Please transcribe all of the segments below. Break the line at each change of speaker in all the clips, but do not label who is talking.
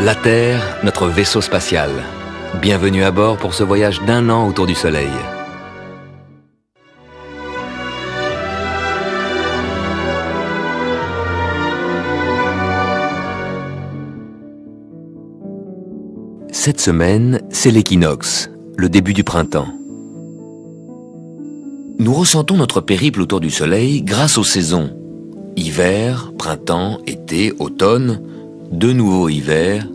La Terre, notre vaisseau spatial. Bienvenue à bord pour ce voyage d'1 an autour du Soleil. Cette semaine, c'est l'équinoxe, le début du printemps. Nous ressentons notre périple autour du Soleil grâce aux saisons. Hiver, printemps, été, automne, de nouveau hiver.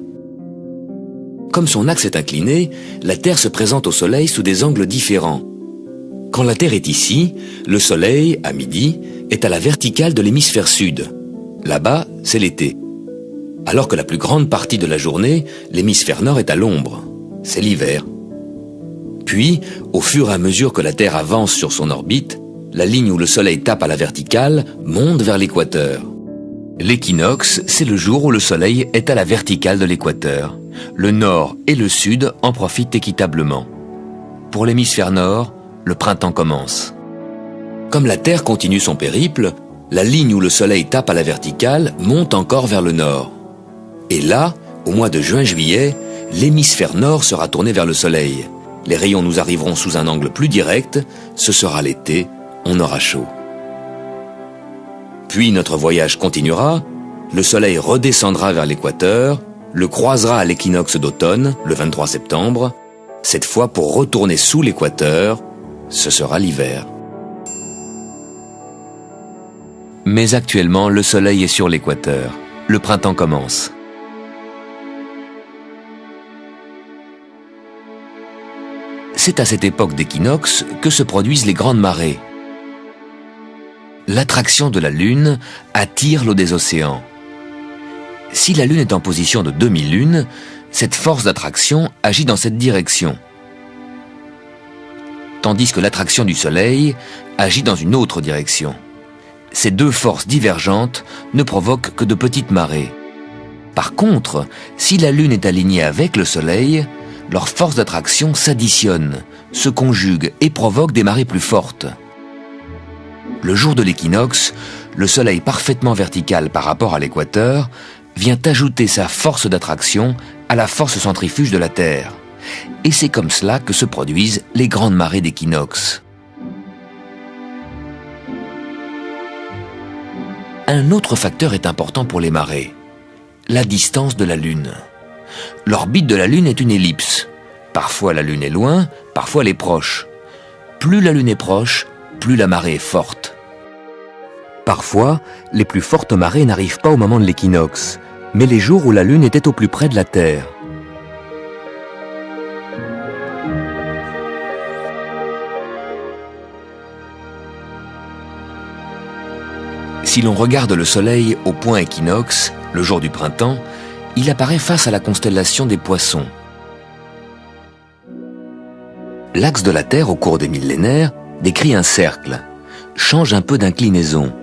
Comme son axe est incliné, la Terre se présente au Soleil sous des angles différents. Quand la Terre est ici, le Soleil, à midi, est à la verticale de l'hémisphère sud. Là-bas, c'est l'été. Alors que la plus grande partie de la journée, l'hémisphère nord est à l'ombre. C'est l'hiver. Puis, au fur et à mesure que la Terre avance sur son orbite, la ligne où le Soleil tape à la verticale monte vers l'équateur. L'équinoxe, c'est le jour où le Soleil est à la verticale de l'équateur. Le nord et le sud en profitent équitablement. Pour l'hémisphère nord, le printemps commence. Comme la Terre continue son périple, la ligne où le Soleil tape à la verticale monte encore vers le nord. Et là, au mois de juin-juillet, l'hémisphère nord sera tourné vers le Soleil. Les rayons nous arriveront sous un angle plus direct, ce sera l'été, on aura chaud. Puis notre voyage continuera, le Soleil redescendra vers l'équateur, le croisera à l'équinoxe d'automne, le 23 septembre, cette fois pour retourner sous l'équateur, ce sera l'hiver. Mais actuellement, le Soleil est sur l'équateur, le printemps commence. C'est à cette époque d'équinoxe que se produisent les grandes marées. L'attraction de la Lune attire l'eau des océans. Si la Lune est en position de demi-lune, cette force d'attraction agit dans cette direction. Tandis que l'attraction du Soleil agit dans une autre direction. Ces deux forces divergentes ne provoquent que de petites marées. Par contre, si la Lune est alignée avec le Soleil, leurs forces d'attraction s'additionnent, se conjuguent et provoquent des marées plus fortes. Le jour de l'équinoxe, le Soleil parfaitement vertical par rapport à l'équateur vient ajouter sa force d'attraction à la force centrifuge de la Terre. Et c'est comme cela que se produisent les grandes marées d'équinoxe. Un autre facteur est important pour les marées, la distance de la Lune. L'orbite de la Lune est une ellipse. Parfois la Lune est loin, parfois elle est proche. Plus la Lune est proche, plus la marée est forte. Parfois, les plus fortes marées n'arrivent pas au moment de l'équinoxe, mais les jours où la Lune était au plus près de la Terre. Si l'on regarde le Soleil au point équinoxe, le jour du printemps, il apparaît face à la constellation des Poissons. L'axe de la Terre au cours des millénaires décrit un cercle, change un peu d'inclinaison.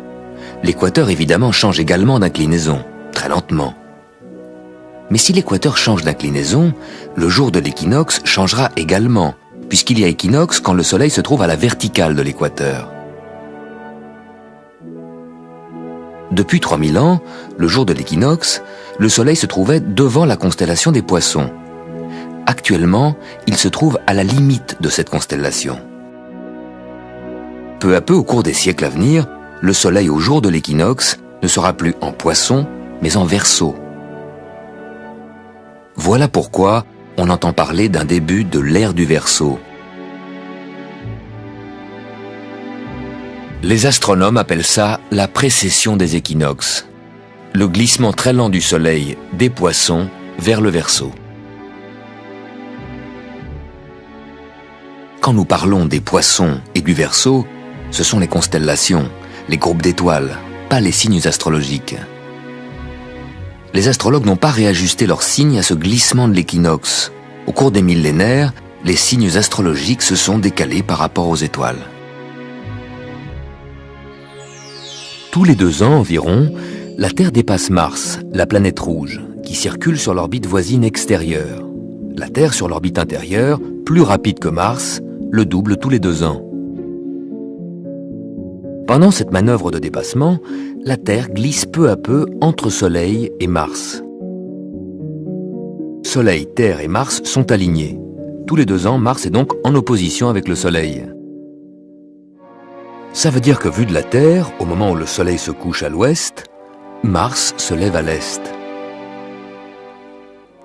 L'équateur évidemment change également d'inclinaison, très lentement. Mais si l'équateur change d'inclinaison, le jour de l'équinoxe changera également, puisqu'il y a équinoxe quand le Soleil se trouve à la verticale de l'équateur. Depuis 3000 ans, le jour de l'équinoxe, le Soleil se trouvait devant la constellation des Poissons. Actuellement, il se trouve à la limite de cette constellation. Peu à peu, au cours des siècles à venir, le Soleil au jour de l'équinoxe ne sera plus en Poisson, mais en Verseau. Voilà pourquoi on entend parler d'un début de l'ère du Verseau. Les astronomes appellent ça la précession des équinoxes, le glissement très lent du Soleil des Poissons vers le Verseau. Quand nous parlons des Poissons et du Verseau, ce sont les constellations, les groupes d'étoiles, pas les signes astrologiques. Les astrologues n'ont pas réajusté leurs signes à ce glissement de l'équinoxe. Au cours des millénaires, les signes astrologiques se sont décalés par rapport aux étoiles. Tous les 2 ans environ, la Terre dépasse Mars, la planète rouge, qui circule sur l'orbite voisine extérieure. La Terre sur l'orbite intérieure, plus rapide que Mars, le double tous les 2 ans. Pendant cette manœuvre de dépassement, la Terre glisse peu à peu entre Soleil et Mars. Soleil, Terre et Mars sont alignés. Tous les 2 ans, Mars est donc en opposition avec le Soleil. Ça veut dire que vu de la Terre, au moment où le Soleil se couche à l'ouest, Mars se lève à l'est.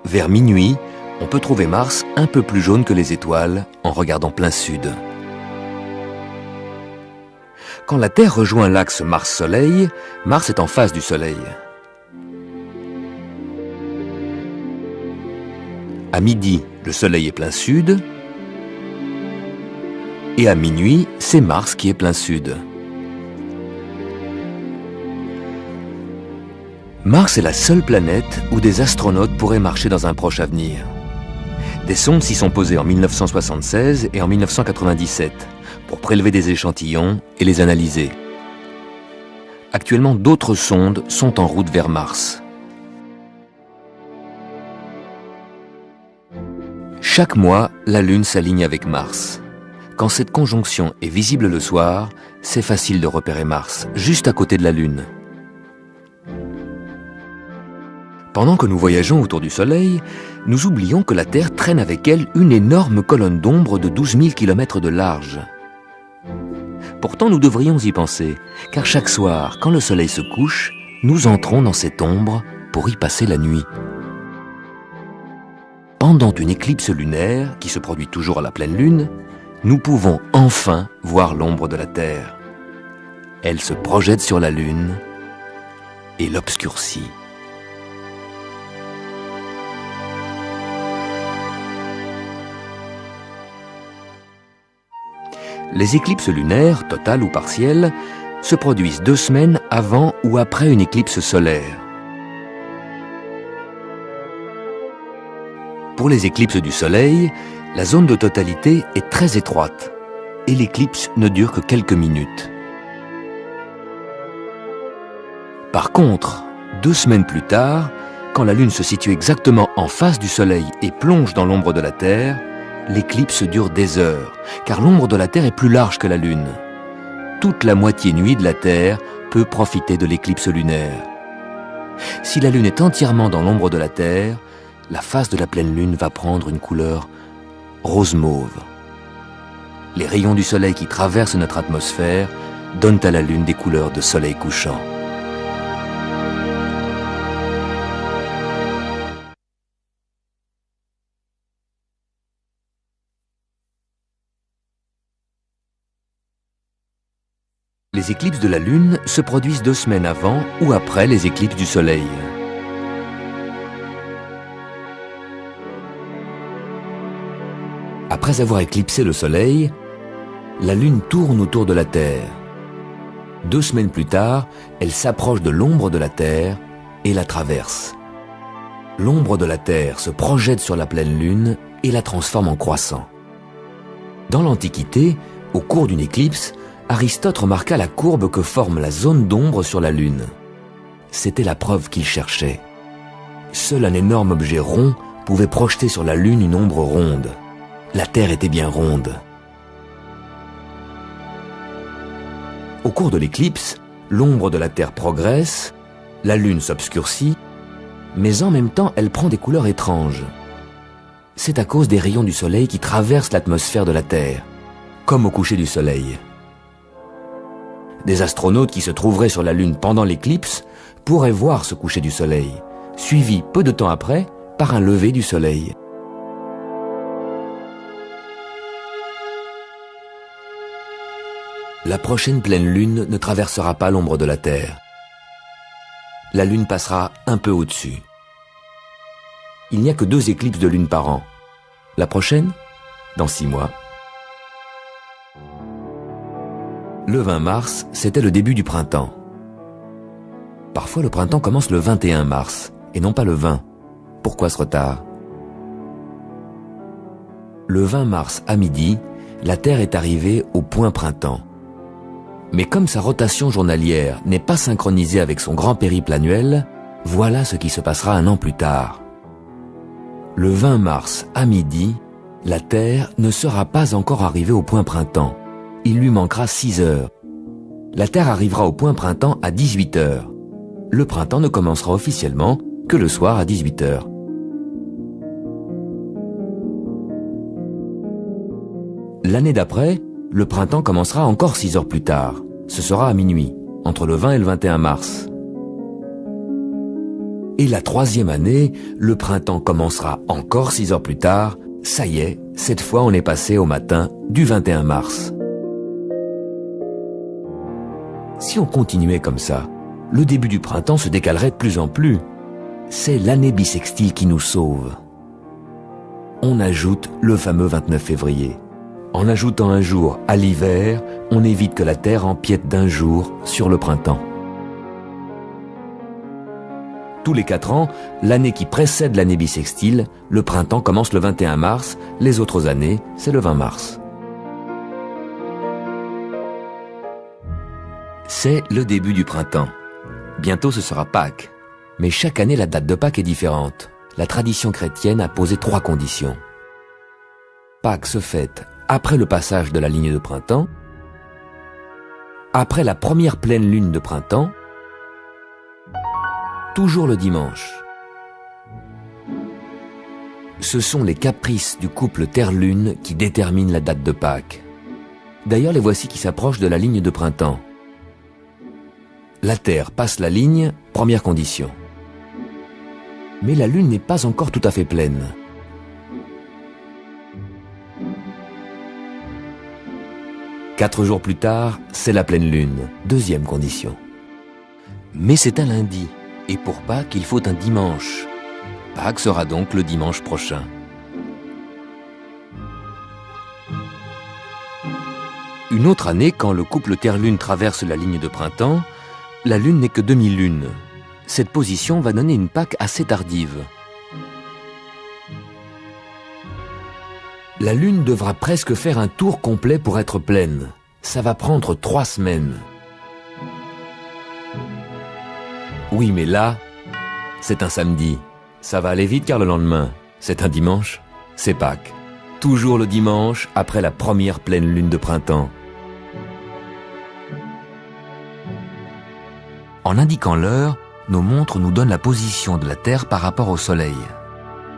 Vers minuit, on peut trouver Mars un peu plus jaune que les étoiles en regardant plein sud. Quand la Terre rejoint l'axe Mars-Soleil, Mars est en face du Soleil. À midi, le Soleil est plein sud, et à minuit, c'est Mars qui est plein sud. Mars est la seule planète où des astronautes pourraient marcher dans un proche avenir. Des sondes s'y sont posées en 1976 et en 1997 pour prélever des échantillons et les analyser. Actuellement, d'autres sondes sont en route vers Mars. Chaque mois, la Lune s'aligne avec Mars. Quand cette conjonction est visible le soir, c'est facile de repérer Mars, juste à côté de la Lune. Pendant que nous voyageons autour du Soleil, nous oublions que la Terre traîne avec elle une énorme colonne d'ombre de 12 000 km de large. Pourtant, nous devrions y penser, car chaque soir, quand le Soleil se couche, nous entrons dans cette ombre pour y passer la nuit. Pendant une éclipse lunaire, qui se produit toujours à la pleine Lune, nous pouvons enfin voir l'ombre de la Terre. Elle se projette sur la Lune et l'obscurcit. Les éclipses lunaires, totales ou partielles, se produisent 2 semaines avant ou après une éclipse solaire. Pour les éclipses du Soleil, la zone de totalité est très étroite et l'éclipse ne dure que quelques minutes. Par contre, 2 semaines plus tard, quand la Lune se situe exactement en face du Soleil et plonge dans l'ombre de la Terre, l'éclipse dure des heures, car l'ombre de la Terre est plus large que la Lune. Toute la moitié nuit de la Terre peut profiter de l'éclipse lunaire. Si la Lune est entièrement dans l'ombre de la Terre, la face de la pleine Lune va prendre une couleur rose-mauve. Les rayons du Soleil qui traversent notre atmosphère donnent à la Lune des couleurs de soleil couchant. Les éclipses de la Lune se produisent 2 semaines avant ou après les éclipses du Soleil. Après avoir éclipsé le Soleil, la Lune tourne autour de la Terre. 2 semaines plus tard, elle s'approche de l'ombre de la Terre et la traverse. L'ombre de la Terre se projette sur la pleine Lune et la transforme en croissant. Dans l'Antiquité, au cours d'une éclipse, Aristote remarqua la courbe que forme la zone d'ombre sur la Lune. C'était la preuve qu'il cherchait. Seul un énorme objet rond pouvait projeter sur la Lune une ombre ronde. La Terre était bien ronde. Au cours de l'éclipse, l'ombre de la Terre progresse, la Lune s'obscurcit, mais en même temps elle prend des couleurs étranges. C'est à cause des rayons du Soleil qui traversent l'atmosphère de la Terre, comme au coucher du Soleil. Des astronautes qui se trouveraient sur la Lune pendant l'éclipse pourraient voir ce coucher du Soleil, suivi peu de temps après par un lever du Soleil. La prochaine pleine Lune ne traversera pas l'ombre de la Terre. La Lune passera un peu au-dessus. Il n'y a que 2 éclipses de Lune par an. La prochaine, dans 6 mois. Le 20 mars, c'était le début du printemps. Parfois, le printemps commence le 21 mars, et non pas le 20. Pourquoi ce retard? Le 20 mars à midi, la Terre est arrivée au point printemps. Mais comme sa rotation journalière n'est pas synchronisée avec son grand périple annuel, voilà ce qui se passera 1 an plus tard. Le 20 mars à midi, la Terre ne sera pas encore arrivée au point printemps. Il lui manquera 6 heures. La Terre arrivera au point printemps à 18 heures. Le printemps ne commencera officiellement que le soir à 18 heures. L'année d'après, le printemps commencera encore 6 heures plus tard. Ce sera à minuit, entre le 20 et le 21 mars. Et la 3e année, le printemps commencera encore 6 heures plus tard. Ça y est, cette fois on est passé au matin du 21 mars. Si on continuait comme ça, le début du printemps se décalerait de plus en plus. C'est l'année bissextile qui nous sauve. On ajoute le fameux 29 février. En ajoutant un jour à l'hiver, on évite que la Terre empiète d'un jour sur le printemps. Tous les 4 ans, l'année qui précède l'année bissextile, le printemps commence le 21 mars, les autres années, c'est le 20 mars. C'est le début du printemps. Bientôt ce sera Pâques. Mais chaque année, la date de Pâques est différente. La tradition chrétienne a posé 3 conditions. Pâques se fête après le passage de la ligne de printemps, après la première pleine lune de printemps, toujours le dimanche. Ce sont les caprices du couple Terre-Lune qui déterminent la date de Pâques. D'ailleurs, les voici qui s'approchent de la ligne de printemps. La Terre passe la ligne, première condition. Mais la Lune n'est pas encore tout à fait pleine. Quatre jours plus tard, c'est la pleine Lune, deuxième condition. Mais c'est un lundi, et pour Pâques, il faut un dimanche. Pâques sera donc le dimanche prochain. Une autre année, quand le couple Terre-Lune traverse la ligne de printemps, la Lune n'est que demi-lune. Cette position va donner une Pâques assez tardive. La Lune devra presque faire un tour complet pour être pleine. Ça va prendre 3 semaines. Oui, mais là, c'est un samedi. Ça va aller vite car le lendemain, c'est un dimanche, c'est Pâques. Toujours le dimanche après la première pleine lune de printemps. En indiquant l'heure, nos montres nous donnent la position de la Terre par rapport au Soleil.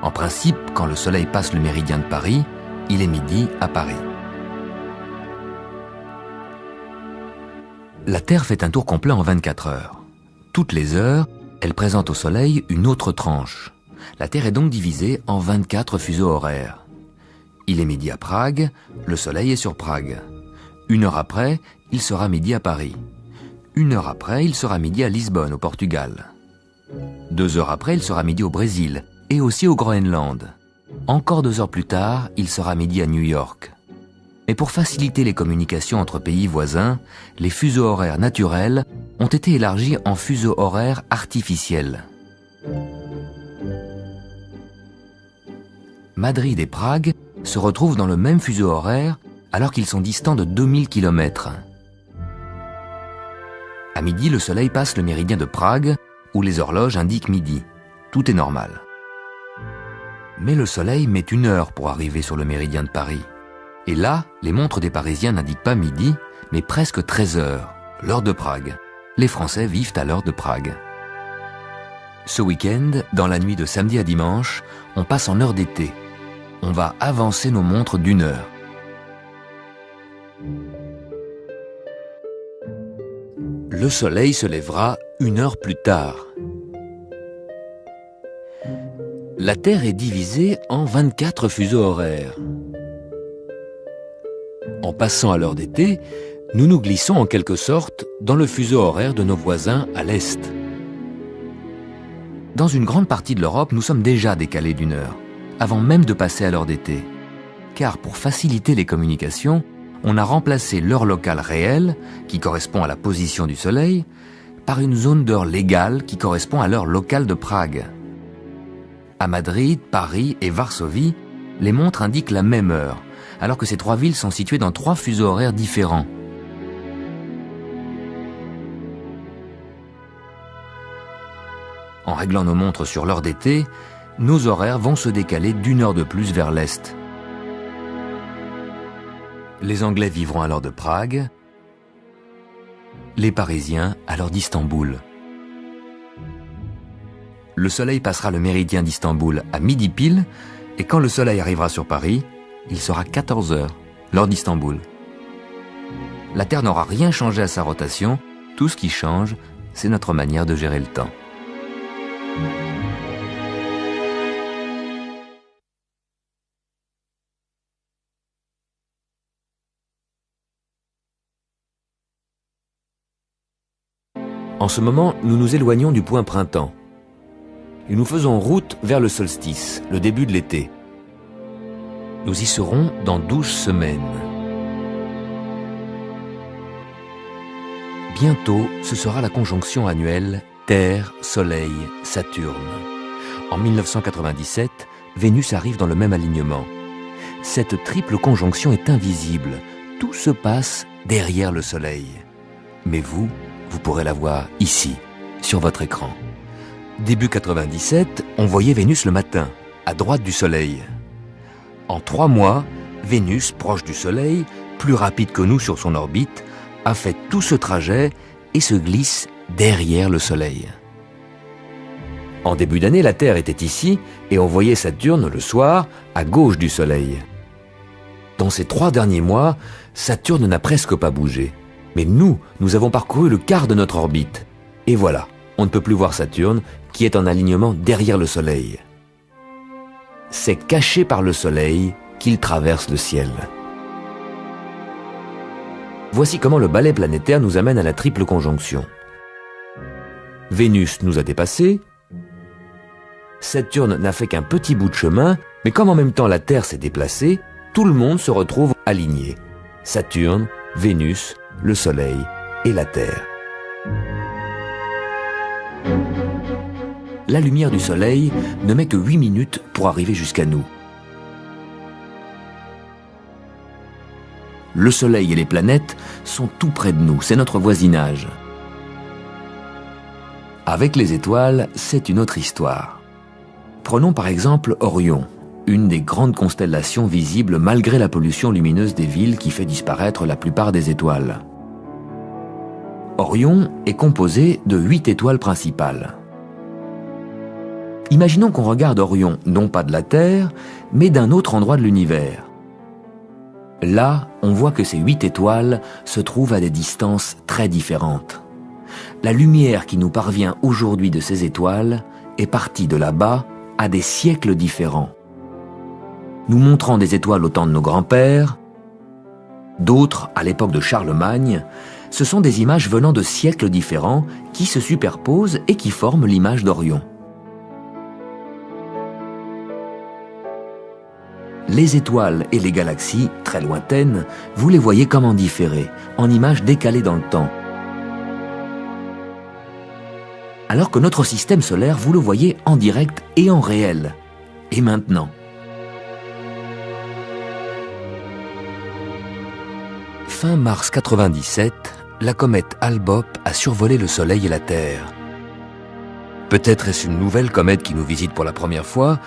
En principe, quand le Soleil passe le méridien de Paris, il est midi à Paris. La Terre fait un tour complet en 24 heures. Toutes les heures, elle présente au Soleil une autre tranche. La Terre est donc divisée en 24 fuseaux horaires. Il est midi à Prague, le Soleil est sur Prague. 1 heure après, il sera midi à Paris. 1 heure après, il sera midi à Lisbonne, au Portugal. 2 heures après, il sera midi au Brésil et aussi au Groenland. Encore 2 heures plus tard, il sera midi à New York. Mais pour faciliter les communications entre pays voisins, les fuseaux horaires naturels ont été élargis en fuseaux horaires artificiels. Madrid et Prague se retrouvent dans le même fuseau horaire alors qu'ils sont distants de 2000 km. À midi, le Soleil passe le méridien de Prague où les horloges indiquent midi. Tout est normal. Mais le Soleil met 1 heure pour arriver sur le méridien de Paris. Et là, les montres des Parisiens n'indiquent pas midi, mais presque 13 heures, l'heure de Prague. Les Français vivent à l'heure de Prague. Ce week-end, dans la nuit de samedi à dimanche, on passe en heure d'été. On va avancer nos montres d'1 heure. Le Soleil se lèvera 1 heure plus tard. La Terre est divisée en 24 fuseaux horaires. En passant à l'heure d'été, nous nous glissons en quelque sorte dans le fuseau horaire de nos voisins à l'Est. Dans une grande partie de l'Europe, nous sommes déjà décalés d'1 heure, avant même de passer à l'heure d'été. Car pour faciliter les communications, on a remplacé l'heure locale réelle, qui correspond à la position du Soleil, par une zone d'heure légale qui correspond à l'heure locale de Prague. À Madrid, Paris et Varsovie, les montres indiquent la même heure, alors que ces 3 villes sont situées dans 3 fuseaux horaires différents. En réglant nos montres sur l'heure d'été, nos horaires vont se décaler d'1 heure de plus vers l'Est. Les Anglais vivront à l'heure de Prague, les Parisiens à l'heure d'Istanbul. Le Soleil passera le méridien d'Istanbul à midi pile, et quand le Soleil arrivera sur Paris, il sera 14 heures, lors d'Istanbul. La Terre n'aura rien changé à sa rotation, tout ce qui change, c'est notre manière de gérer le temps. En ce moment, nous nous éloignons du point printemps. Et nous faisons route vers le solstice, le début de l'été. Nous y serons dans 12 semaines. Bientôt, ce sera la conjonction annuelle Terre, Soleil, Saturne. En 1997, Vénus arrive dans le même alignement. Cette triple conjonction est invisible. Tout se passe derrière le Soleil. Mais vous pourrez la voir ici, sur votre écran. Début 97, on voyait Vénus le matin, à droite du Soleil. En 3 mois, Vénus, proche du Soleil, plus rapide que nous sur son orbite, a fait tout ce trajet et se glisse derrière le Soleil. En début d'année, la Terre était ici et on voyait Saturne le soir à gauche du Soleil. Dans ces 3 derniers mois, Saturne n'a presque pas bougé. Mais nous avons parcouru le quart de notre orbite. Et voilà, on ne peut plus voir Saturne, qui est en alignement derrière le Soleil. C'est caché par le Soleil qu'il traverse le ciel. Voici comment le balai planétaire nous amène à la triple conjonction. Vénus nous a dépassés. Saturne n'a fait qu'un petit bout de chemin, mais comme en même temps la Terre s'est déplacée, tout le monde se retrouve aligné. Saturne, Vénus, le Soleil et la Terre. La lumière du Soleil ne met que 8 minutes pour arriver jusqu'à nous. Le Soleil et les planètes sont tout près de nous, c'est notre voisinage. Avec les étoiles, c'est une autre histoire. Prenons par exemple Orion, une des grandes constellations visibles malgré la pollution lumineuse des villes qui fait disparaître la plupart des étoiles. Orion est composé de 8 étoiles principales. Imaginons qu'on regarde Orion non pas de la Terre, mais d'un autre endroit de l'univers. Là, on voit que ces 8 étoiles se trouvent à des distances très différentes. La lumière qui nous parvient aujourd'hui de ces étoiles est partie de là-bas à des siècles différents. Nous montrant des étoiles au temps de nos grands-pères, d'autres à l'époque de Charlemagne, ce sont des images venant de siècles différents qui se superposent et qui forment l'image d'Orion. Les étoiles et les galaxies, très lointaines, vous les voyez comme en différé, en images décalées dans le temps. Alors que notre système solaire, vous le voyez en direct et en réel. Et maintenant ? Fin mars 97, la comète Hale-Bopp a survolé le Soleil et la Terre. Peut-être est-ce une nouvelle comète qui nous visite pour la première fois,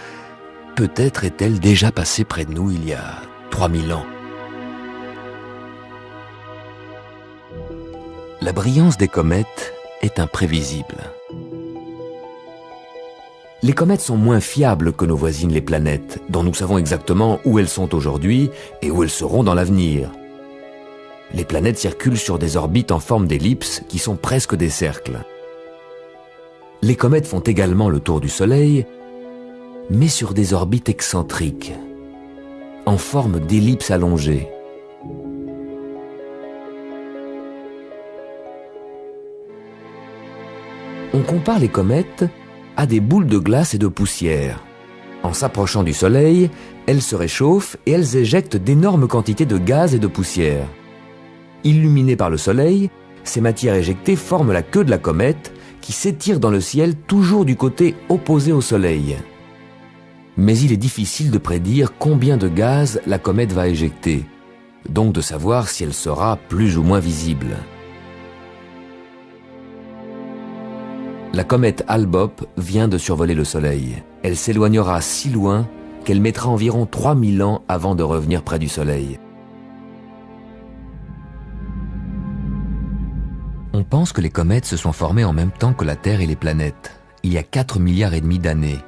peut-être est-elle déjà passée près de nous il y a 3000 ans. La brillance des comètes est imprévisible. Les comètes sont moins fiables que nos voisines les planètes, dont nous savons exactement où elles sont aujourd'hui et où elles seront dans l'avenir. Les planètes circulent sur des orbites en forme d'ellipse qui sont presque des cercles. Les comètes font également le tour du Soleil, mais sur des orbites excentriques, en forme d'ellipse allongée. On compare les comètes à des boules de glace et de poussière. En s'approchant du Soleil, elles se réchauffent et elles éjectent d'énormes quantités de gaz et de poussière. Illuminées par le Soleil, ces matières éjectées forment la queue de la comète qui s'étire dans le ciel toujours du côté opposé au Soleil. Mais il est difficile de prédire combien de gaz la comète va éjecter, donc de savoir si elle sera plus ou moins visible. La comète Hale-Bopp vient de survoler le Soleil. Elle s'éloignera si loin qu'elle mettra environ 3000 ans avant de revenir près du Soleil. On pense que les comètes se sont formées en même temps que la Terre et les planètes, il y a 4,5 milliards d'années,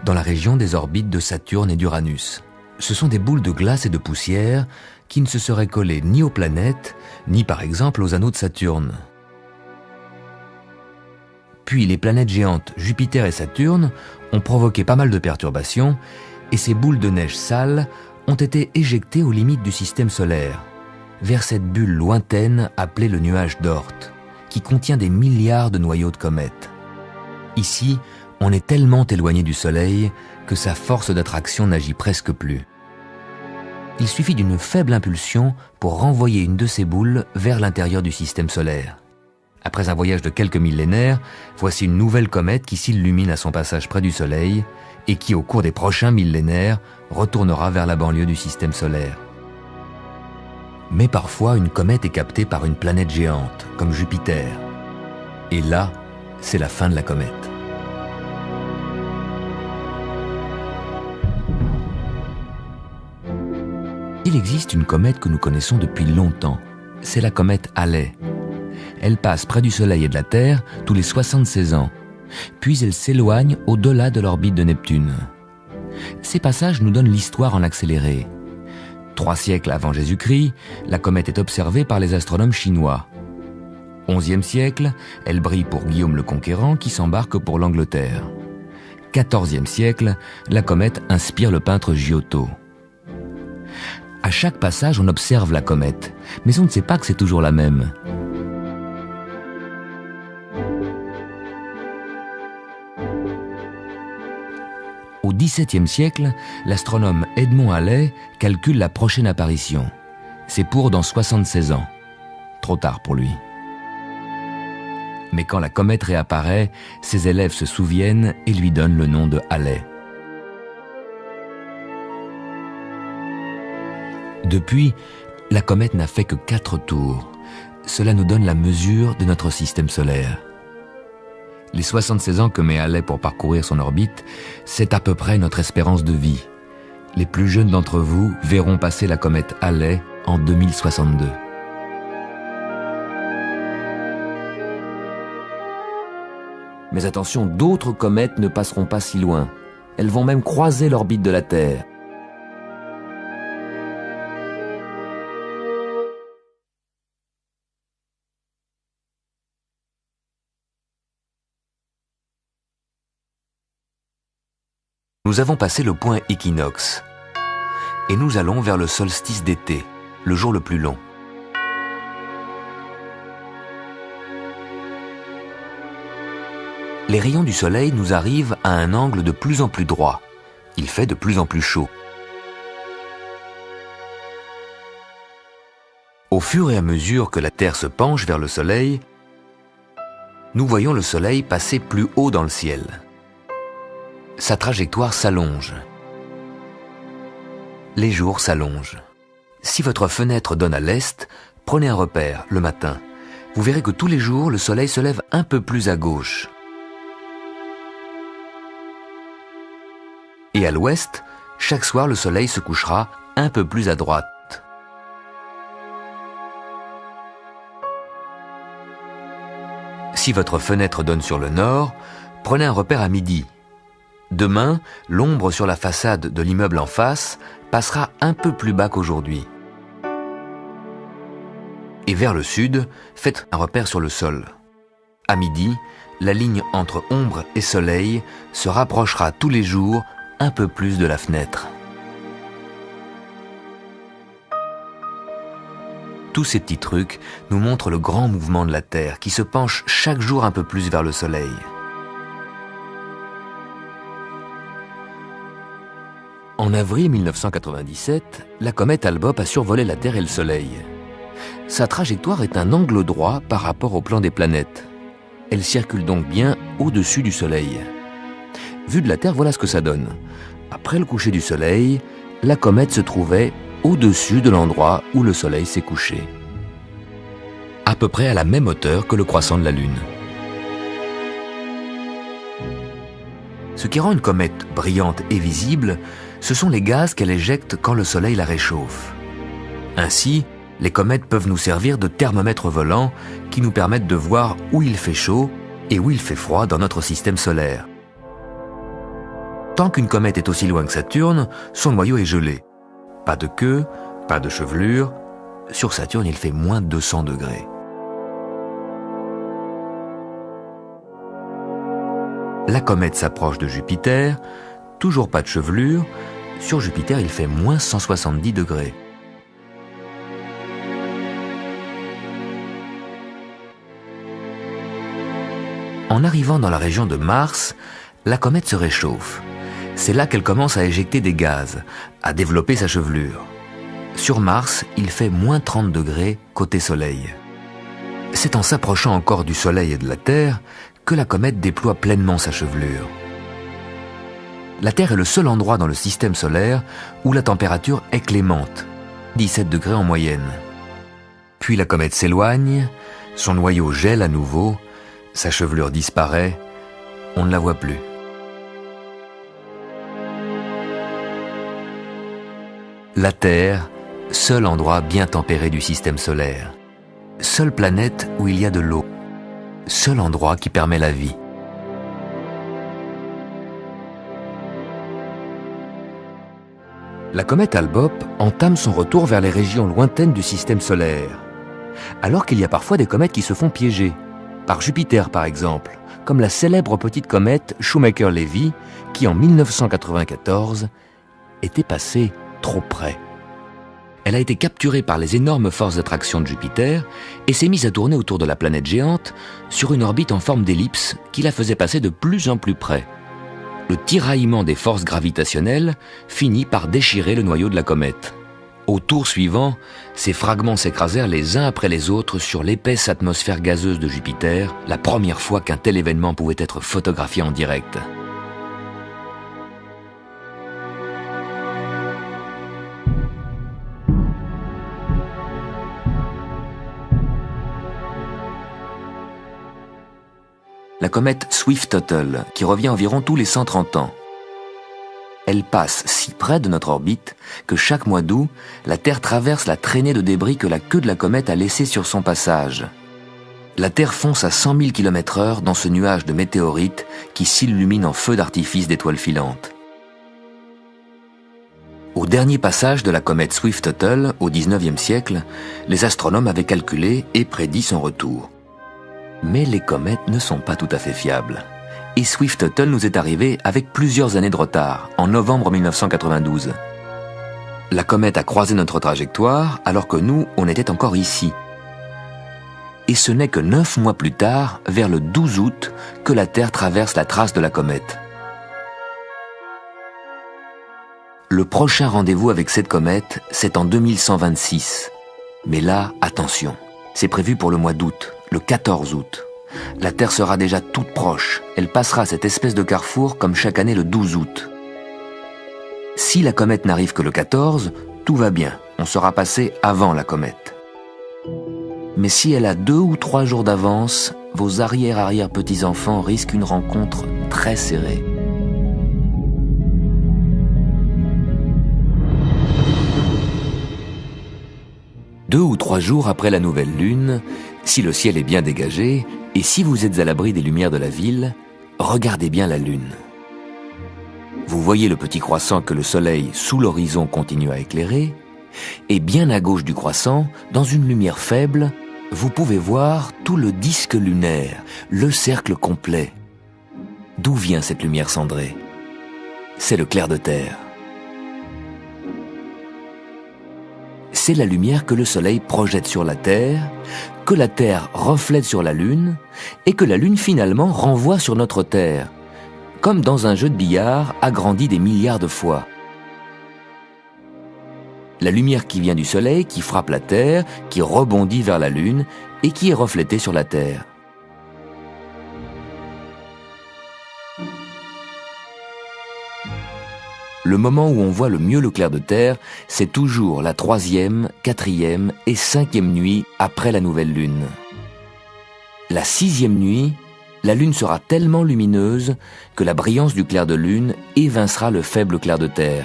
dans la région des orbites de Saturne et d'Uranus. Ce sont des boules de glace et de poussière qui ne se serait collé ni aux planètes, ni par exemple aux anneaux de Saturne. Puis les planètes géantes Jupiter et Saturne ont provoqué pas mal de perturbations et ces boules de neige sales ont été éjectées aux limites du système solaire, vers cette bulle lointaine appelée le nuage d'Oort, qui contient des milliards de noyaux de comètes. Ici, on est tellement éloigné du Soleil que sa force d'attraction n'agit presque plus. Il suffit d'une faible impulsion pour renvoyer une de ces boules vers l'intérieur du système solaire. Après un voyage de quelques millénaires, voici une nouvelle comète qui s'illumine à son passage près du Soleil et qui, au cours des prochains millénaires, retournera vers la banlieue du système solaire. Mais parfois, une comète est captée par une planète géante, comme Jupiter. Et là, c'est la fin de la comète. Il existe une comète que nous connaissons depuis longtemps. C'est la comète Halley. Elle passe près du Soleil et de la Terre tous les 76 ans. Puis elle s'éloigne au-delà de l'orbite de Neptune. Ces passages nous donnent l'histoire en accéléré. 3 siècles avant Jésus-Christ, la comète est observée par les astronomes chinois. 11e siècle, elle brille pour Guillaume le Conquérant qui s'embarque pour l'Angleterre. 14e siècle, la comète inspire le peintre Giotto. À chaque passage, on observe la comète, mais on ne sait pas que c'est toujours la même. Au XVIIe siècle, l'astronome Edmond Halley calcule la prochaine apparition. C'est pour dans 76 ans. Trop tard pour lui. Mais quand la comète réapparaît, ses élèves se souviennent et lui donnent le nom de Halley. Depuis, la comète n'a fait que 4 tours. Cela nous donne la mesure de notre système solaire. Les 76 ans que met Halley pour parcourir son orbite, c'est à peu près notre espérance de vie. Les plus jeunes d'entre vous verront passer la comète Halley en 2062. Mais attention, d'autres comètes ne passeront pas si loin. Elles vont même croiser l'orbite de la Terre. Nous avons passé le point équinoxe et nous allons vers le solstice d'été, le jour le plus long. Les rayons du soleil nous arrivent à un angle de plus en plus droit. Il fait de plus en plus chaud. Au fur et à mesure que la Terre se penche vers le soleil, nous voyons le soleil passer plus haut dans le ciel. Sa trajectoire s'allonge. Les jours s'allongent. Si votre fenêtre donne à l'est, prenez un repère le matin. Vous verrez que tous les jours, le soleil se lève un peu plus à gauche. Et à l'ouest, chaque soir, le soleil se couchera un peu plus à droite. Si votre fenêtre donne sur le nord, prenez un repère à midi. Demain, l'ombre sur la façade de l'immeuble en face passera un peu plus bas qu'aujourd'hui. Et vers le sud, faites un repère sur le sol. À midi, la ligne entre ombre et soleil se rapprochera tous les jours un peu plus de la fenêtre. Tous ces petits trucs nous montrent le grand mouvement de la Terre qui se penche chaque jour un peu plus vers le soleil. En avril 1997, la comète Hale-Bopp a survolé la Terre et le Soleil. Sa trajectoire est un angle droit par rapport au plan des planètes. Elle circule donc bien au-dessus du Soleil. Vue de la Terre, voilà ce que ça donne. Après le coucher du Soleil, la comète se trouvait au-dessus de l'endroit où le Soleil s'est couché. À peu près à la même hauteur que le croissant de la Lune. Ce qui rend une comète brillante et visible, ce sont les gaz qu'elle éjecte quand le Soleil la réchauffe. Ainsi, les comètes peuvent nous servir de thermomètre volant qui nous permettent de voir où il fait chaud et où il fait froid dans notre système solaire. Tant qu'une comète est aussi loin que Saturne, son noyau est gelé. Pas de queue, Pas de chevelure. Sur Saturne, il fait moins 200 degrés. La comète s'approche de Jupiter. Toujours pas de chevelure. Sur Jupiter, il fait moins 170 degrés. En arrivant dans la région de Mars, la comète se réchauffe. C'est là qu'elle commence à éjecter des gaz, à développer sa chevelure. Sur Mars, il fait moins 30 degrés côté Soleil. C'est en s'approchant encore du Soleil et de la Terre que la comète déploie pleinement sa chevelure. La Terre est le seul endroit dans le système solaire où la température est clémente, 17 degrés en moyenne. Puis la comète s'éloigne, son noyau gèle à nouveau, sa chevelure disparaît, on ne la voit plus. La Terre, seul endroit bien tempéré du système solaire. Seule planète où il y a de l'eau. Seul endroit qui permet la vie. La comète Hale-Bopp entame son retour vers les régions lointaines du système solaire. Alors qu'il y a parfois des comètes qui se font piéger. Par Jupiter par exemple, comme la célèbre petite comète Shoemaker-Levy qui en 1994 était passée trop près. Elle a été capturée par les énormes forces d'attraction de Jupiter et s'est mise à tourner autour de la planète géante sur une orbite en forme d'ellipse qui la faisait passer de plus en plus près. Le tiraillement des forces gravitationnelles finit par déchirer le noyau de la comète. Au tour suivant, ces fragments s'écrasèrent les uns après les autres sur l'épaisse atmosphère gazeuse de Jupiter, la première fois qu'un tel événement pouvait être photographié en direct. La comète Swift-Tuttle, qui revient environ tous les 130 ans. Elle passe si près de notre orbite que chaque mois d'août, la Terre traverse la traînée de débris que la queue de la comète a laissée sur son passage. La Terre fonce à 100 000 km/h dans ce nuage de météorites qui s'illumine en feu d'artifice d'étoiles filantes. Au dernier passage de la comète Swift-Tuttle, au XIXe siècle, les astronomes avaient calculé et prédit son retour. Mais les comètes ne sont pas tout à fait fiables. Et Swift-Tuttle nous est arrivé avec plusieurs années de retard, en novembre 1992. La comète a croisé notre trajectoire alors que nous, on était encore ici. Et ce n'est que 9 mois plus tard, vers le 12 août, que la Terre traverse la trace de la comète. Le prochain rendez-vous avec cette comète, c'est en 2126. Mais là, attention, c'est prévu pour le mois d'août, le 14 août. La Terre sera déjà toute proche. Elle passera cette espèce de carrefour comme chaque année le 12 août. Si la comète n'arrive que le 14, tout va bien. On sera passé avant la comète. Mais si elle a 2 ou 3 jours d'avance, vos arrière-petits-enfants risquent une rencontre très serrée. Deux ou 3 jours après la nouvelle lune, si le ciel est bien dégagé, et si vous êtes à l'abri des lumières de la ville, regardez bien la lune. Vous voyez le petit croissant que le soleil, sous l'horizon, continue à éclairer, et bien à gauche du croissant, dans une lumière faible, vous pouvez voir tout le disque lunaire, le cercle complet. D'où vient cette lumière cendrée? C'est le clair de terre. C'est la lumière que le soleil projette sur la Terre, que la Terre reflète sur la Lune, et que la Lune finalement renvoie sur notre Terre, comme dans un jeu de billard agrandi des milliards de fois. La lumière qui vient du soleil, qui frappe la Terre, qui rebondit vers la Lune, et qui est reflétée sur la Terre. Le moment où on voit le mieux le clair de terre, c'est toujours la 3e, 4e et 5e nuit après la nouvelle lune. La 6e nuit, la lune sera tellement lumineuse que la brillance du clair de lune évincera le faible clair de terre.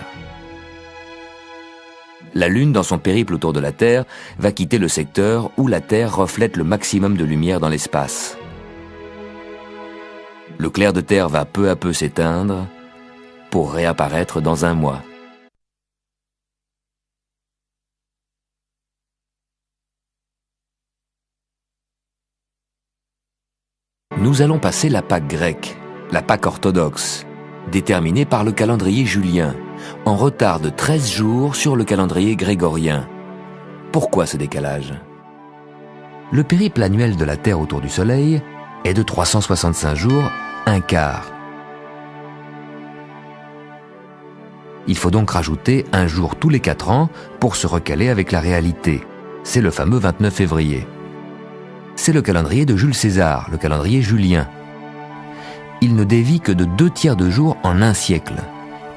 La lune, dans son périple autour de la Terre, va quitter le secteur où la Terre reflète le maximum de lumière dans l'espace. Le clair de terre va peu à peu s'éteindre, pour réapparaître dans un mois. nous allons passer la Pâque grecque, la Pâque orthodoxe, déterminée par le calendrier julien, en retard de 13 jours sur le calendrier grégorien. Pourquoi ce décalage ? Le périple annuel de la Terre autour du Soleil est de 365 jours, un quart. Il faut donc rajouter un jour tous les 4 ans pour se recaler avec la réalité. C'est le fameux 29 février. C'est le calendrier de Jules César, le calendrier julien. Il ne dévie que de 2/3 de jour en un siècle.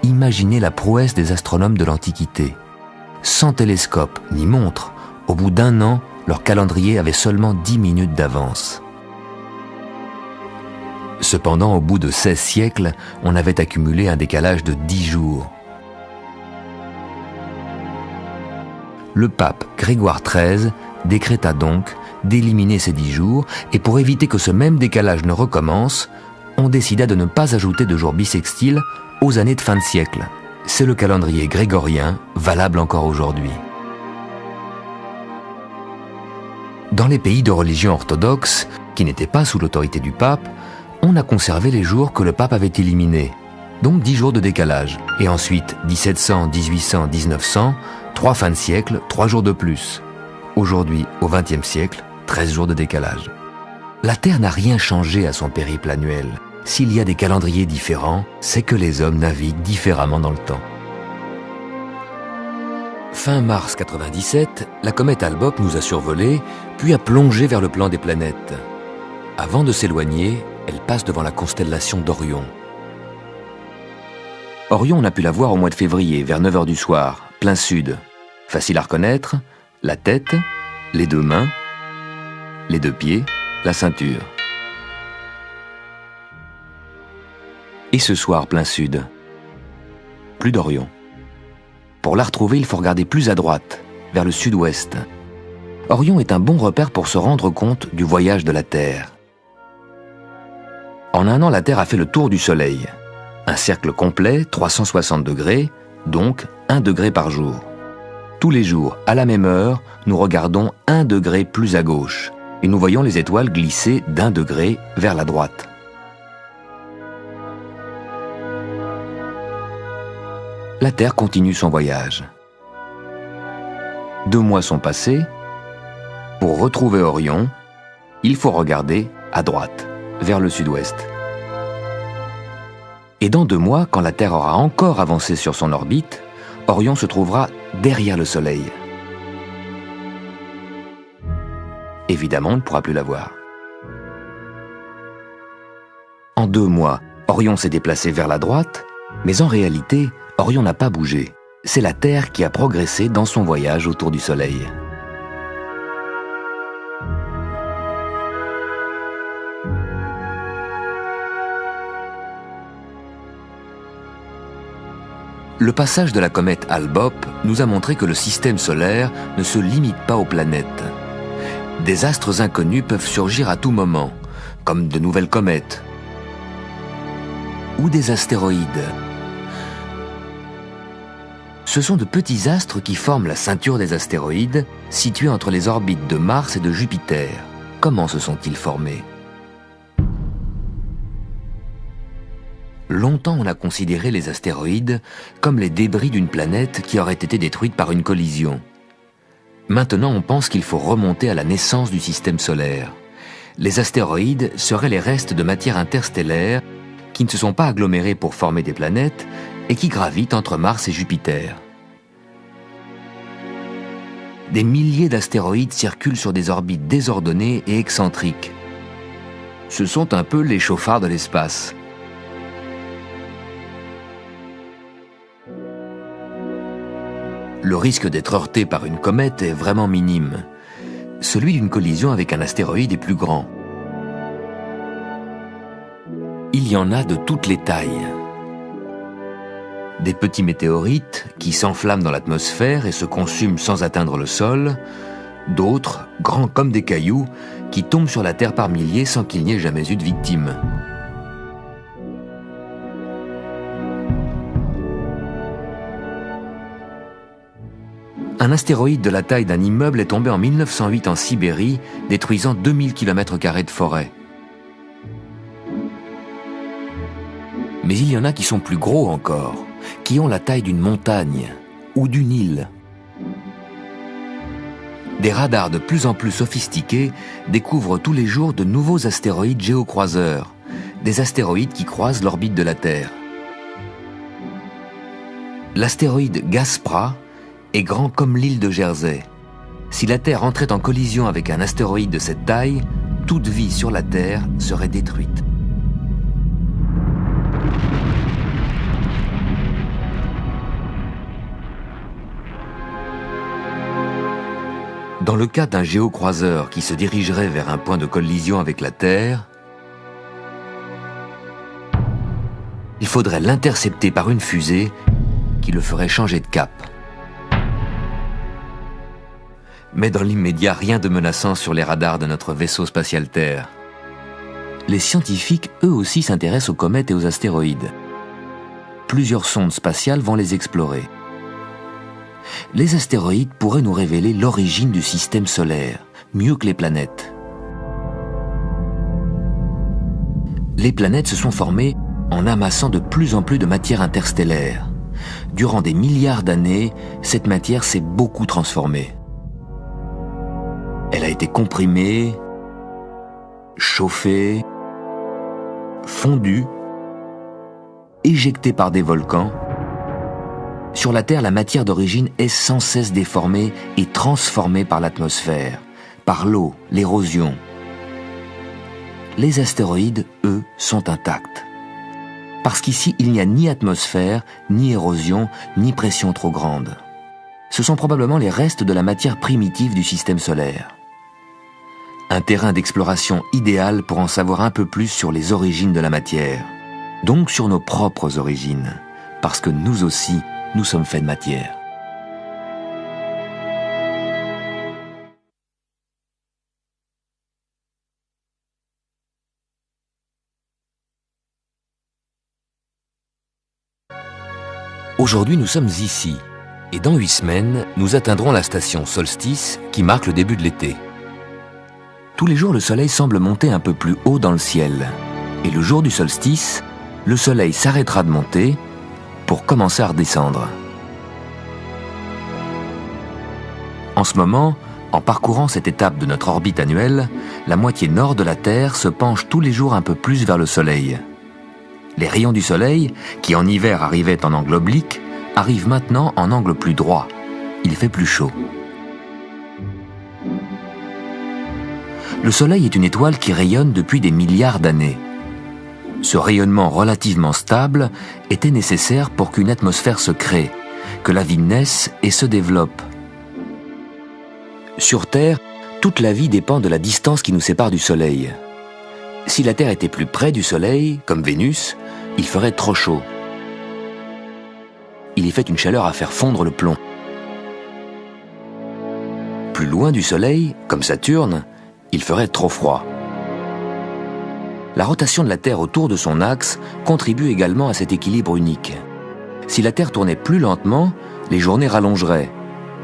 Imaginez la prouesse des astronomes de l'Antiquité. Sans télescope ni montre, au bout d'1 an, leur calendrier avait seulement 10 minutes d'avance. Cependant, au bout de 16 siècles, on avait accumulé un décalage de 10 jours. Le pape Grégoire XIII décréta donc d'éliminer ces 10 jours, et pour éviter que ce même décalage ne recommence, on décida de ne pas ajouter de jours bissextiles aux années de fin de siècle. C'est le calendrier grégorien, valable encore aujourd'hui. Dans les pays de religion orthodoxe, qui n'étaient pas sous l'autorité du pape, on a conservé les jours que le pape avait éliminés, donc 10 jours de décalage. Et ensuite, 1700, 1800, 1900, 3 fins de siècle, 3 jours de plus. Aujourd'hui, au XXe siècle, 13 jours de décalage. La Terre n'a rien changé à son périple annuel. S'il y a des calendriers différents, c'est que les hommes naviguent différemment dans le temps. Fin mars 97, la comète Hale-Bopp nous a survolés, puis a plongé vers le plan des planètes. Avant de s'éloigner, elle passe devant la constellation d'Orion. Orion, on a pu la voir au mois de février, vers 9h du soir, plein sud. Facile à reconnaître, la tête, les 2 mains, les 2 pieds, la ceinture. Et ce soir, plein sud, plus d'Orion. Pour la retrouver, il faut regarder plus à droite, vers le sud-ouest. Orion est un bon repère pour se rendre compte du voyage de la Terre. En 1 an, la Terre a fait le tour du Soleil. Un cercle complet, 360 degrés, donc 1 degré par jour. Tous les jours, à la même heure, nous regardons 1 degré plus à gauche et nous voyons les étoiles glisser d'1 degré vers la droite. La Terre continue son voyage. 2 mois sont passés. Pour retrouver Orion, il faut regarder à droite, vers le sud-ouest. Et dans 2 mois, quand la Terre aura encore avancé sur son orbite, Orion se trouvera derrière le Soleil. Évidemment, on ne pourra plus la voir. En 2 mois, Orion s'est déplacé vers la droite, mais en réalité, Orion n'a pas bougé. C'est la Terre qui a progressé dans son voyage autour du Soleil. Le passage de la comète Hale-Bopp nous a montré que le système solaire ne se limite pas aux planètes. Des astres inconnus peuvent surgir à tout moment, comme de nouvelles comètes ou des astéroïdes. Ce sont de petits astres qui forment la ceinture des astéroïdes, situés entre les orbites de Mars et de Jupiter. Comment se sont-ils formés ? Longtemps, on a considéré les astéroïdes comme les débris d'une planète qui aurait été détruite par une collision. Maintenant, on pense qu'il faut remonter à la naissance du système solaire. Les astéroïdes seraient les restes de matière interstellaire qui ne se sont pas agglomérés pour former des planètes et qui gravitent entre Mars et Jupiter. Des milliers d'astéroïdes circulent sur des orbites désordonnées et excentriques. Ce sont un peu les chauffards de l'espace. Le risque d'être heurté par une comète est vraiment minime. Celui d'une collision avec un astéroïde est plus grand. Il y en a de toutes les tailles. Des petits météorites qui s'enflamment dans l'atmosphère et se consument sans atteindre le sol, d'autres, grands comme des cailloux, qui tombent sur la Terre par milliers sans qu'il n'y ait jamais eu de victimes. Un astéroïde de la taille d'un immeuble est tombé en 1908 en Sibérie, détruisant 2000 km² de forêt. Mais il y en a qui sont plus gros encore, qui ont la taille d'une montagne ou d'une île. Des radars de plus en plus sophistiqués découvrent tous les jours de nouveaux astéroïdes géocroiseurs, des astéroïdes qui croisent l'orbite de la Terre. L'astéroïde Gaspra est grand comme l'île de Jersey. Si la Terre entrait en collision avec un astéroïde de cette taille, toute vie sur la Terre serait détruite. Dans le cas d'un géocroiseur qui se dirigerait vers un point de collision avec la Terre, il faudrait l'intercepter par une fusée qui le ferait changer de cap. Mais dans l'immédiat, rien de menaçant sur les radars de notre vaisseau spatial Terre. Les scientifiques, eux aussi, s'intéressent aux comètes et aux astéroïdes. Plusieurs sondes spatiales vont les explorer. Les astéroïdes pourraient nous révéler l'origine du système solaire, mieux que les planètes. Les planètes se sont formées en amassant de plus en plus de matière interstellaire. Durant des milliards d'années, cette matière s'est beaucoup transformée. Elle a été comprimée, chauffée, fondue, éjectée par des volcans. Sur la Terre, la matière d'origine est sans cesse déformée et transformée par l'atmosphère, par l'eau, l'érosion. Les astéroïdes, eux, sont intacts. Parce qu'ici, il n'y a ni atmosphère, ni érosion, ni pression trop grande. Ce sont probablement les restes de la matière primitive du système solaire. Un terrain d'exploration idéal pour en savoir un peu plus sur les origines de la matière, donc sur nos propres origines, parce que nous aussi, nous sommes faits de matière. Aujourd'hui, nous sommes ici, et dans 8 semaines, nous atteindrons la station solstice qui marque le début de l'été. Tous les jours, le soleil semble monter un peu plus haut dans le ciel, et le jour du solstice, le soleil s'arrêtera de monter pour commencer à redescendre. En ce moment, en parcourant cette étape de notre orbite annuelle, la moitié nord de la Terre se penche tous les jours un peu plus vers le soleil. Les rayons du soleil, qui en hiver arrivaient en angle oblique, arrivent maintenant en angle plus droit. Il fait plus chaud. Le soleil est une étoile qui rayonne depuis des milliards d'années. Ce rayonnement relativement stable était nécessaire pour qu'une atmosphère se crée, que la vie naisse et se développe. Sur Terre, toute la vie dépend de la distance qui nous sépare du Soleil. Si la Terre était plus près du Soleil, comme Vénus, il ferait trop chaud. Il y fait une chaleur à faire fondre le plomb. Plus loin du Soleil, comme Saturne, il ferait trop froid. La rotation de la Terre autour de son axe contribue également à cet équilibre unique. Si la Terre tournait plus lentement, les journées rallongeraient.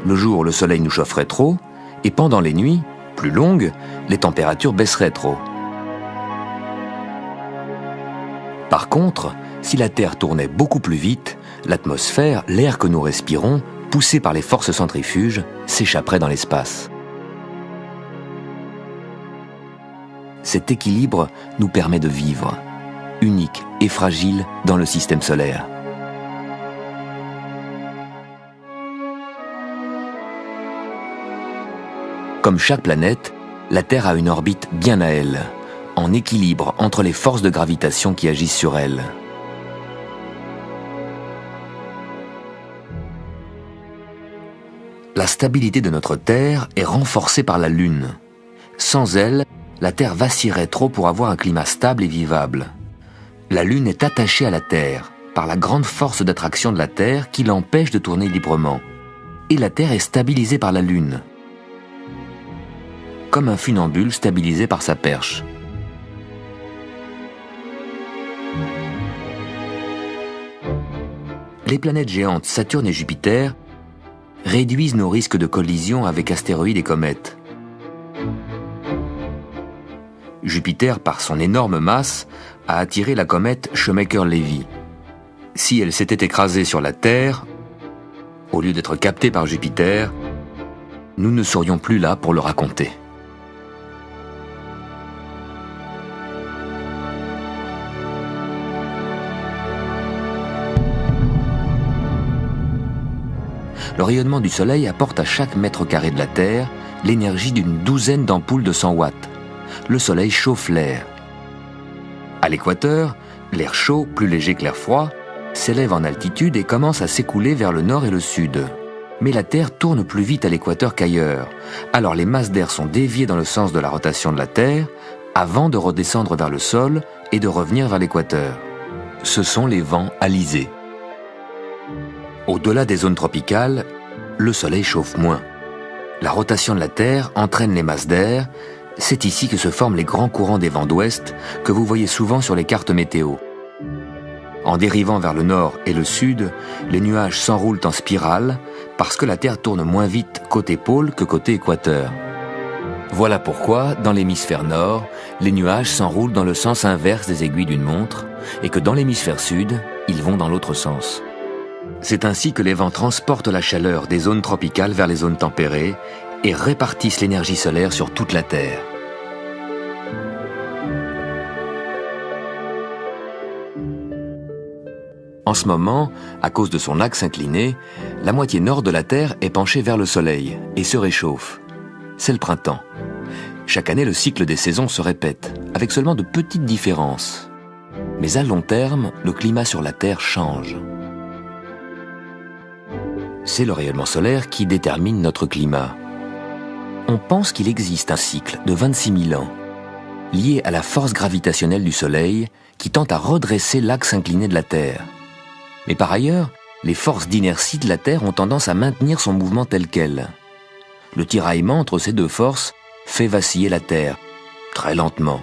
Le jour, le Soleil nous chaufferait trop, et pendant les nuits, plus longues, les températures baisseraient trop. Par contre, si la Terre tournait beaucoup plus vite, l'atmosphère, l'air que nous respirons, poussé par les forces centrifuges, s'échapperait dans l'espace. Cet équilibre nous permet de vivre, unique et fragile dans le système solaire. Comme chaque planète, la Terre a une orbite bien à elle, en équilibre entre les forces de gravitation qui agissent sur elle. La stabilité de notre Terre est renforcée par la Lune. Sans elle, la Terre vacillerait trop pour avoir un climat stable et vivable. La Lune est attachée à la Terre par la grande force d'attraction de la Terre qui l'empêche de tourner librement. Et la Terre est stabilisée par la Lune, comme un funambule stabilisé par sa perche. Les planètes géantes Saturne et Jupiter réduisent nos risques de collision avec astéroïdes et comètes. Jupiter, par son énorme masse, a attiré la comète Shoemaker-Levy. Si elle s'était écrasée sur la Terre, au lieu d'être captée par Jupiter, nous ne serions plus là pour le raconter. Le rayonnement du Soleil apporte à chaque mètre carré de la Terre l'énergie d'une douzaine d'ampoules de 100 watts. Le Soleil chauffe l'air. À l'équateur, l'air chaud, plus léger que l'air froid, s'élève en altitude et commence à s'écouler vers le nord et le sud. Mais la Terre tourne plus vite à l'équateur qu'ailleurs. Alors les masses d'air sont déviées dans le sens de la rotation de la Terre avant de redescendre vers le sol et de revenir vers l'équateur. Ce sont les vents alizés. Au-delà des zones tropicales, le Soleil chauffe moins. La rotation de la Terre entraîne les masses d'air. C'est ici que se forment les grands courants des vents d'ouest que vous voyez souvent sur les cartes météo. En dérivant vers le nord et le sud, les nuages s'enroulent en spirale parce que la Terre tourne moins vite côté pôle que côté équateur. Voilà pourquoi, dans l'hémisphère nord, les nuages s'enroulent dans le sens inverse des aiguilles d'une montre et que dans l'hémisphère sud, ils vont dans l'autre sens. C'est ainsi que les vents transportent la chaleur des zones tropicales vers les zones tempérées et répartissent l'énergie solaire sur toute la Terre. En ce moment, à cause de son axe incliné, la moitié nord de la Terre est penchée vers le Soleil et se réchauffe. C'est le printemps. Chaque année, le cycle des saisons se répète, avec seulement de petites différences. Mais à long terme, le climat sur la Terre change. C'est le rayonnement solaire qui détermine notre climat. On pense qu'il existe un cycle de 26 000 ans, lié à la force gravitationnelle du Soleil qui tend à redresser l'axe incliné de la Terre. Mais par ailleurs, les forces d'inertie de la Terre ont tendance à maintenir son mouvement tel quel. Le tiraillement entre ces deux forces fait vaciller la Terre, très lentement.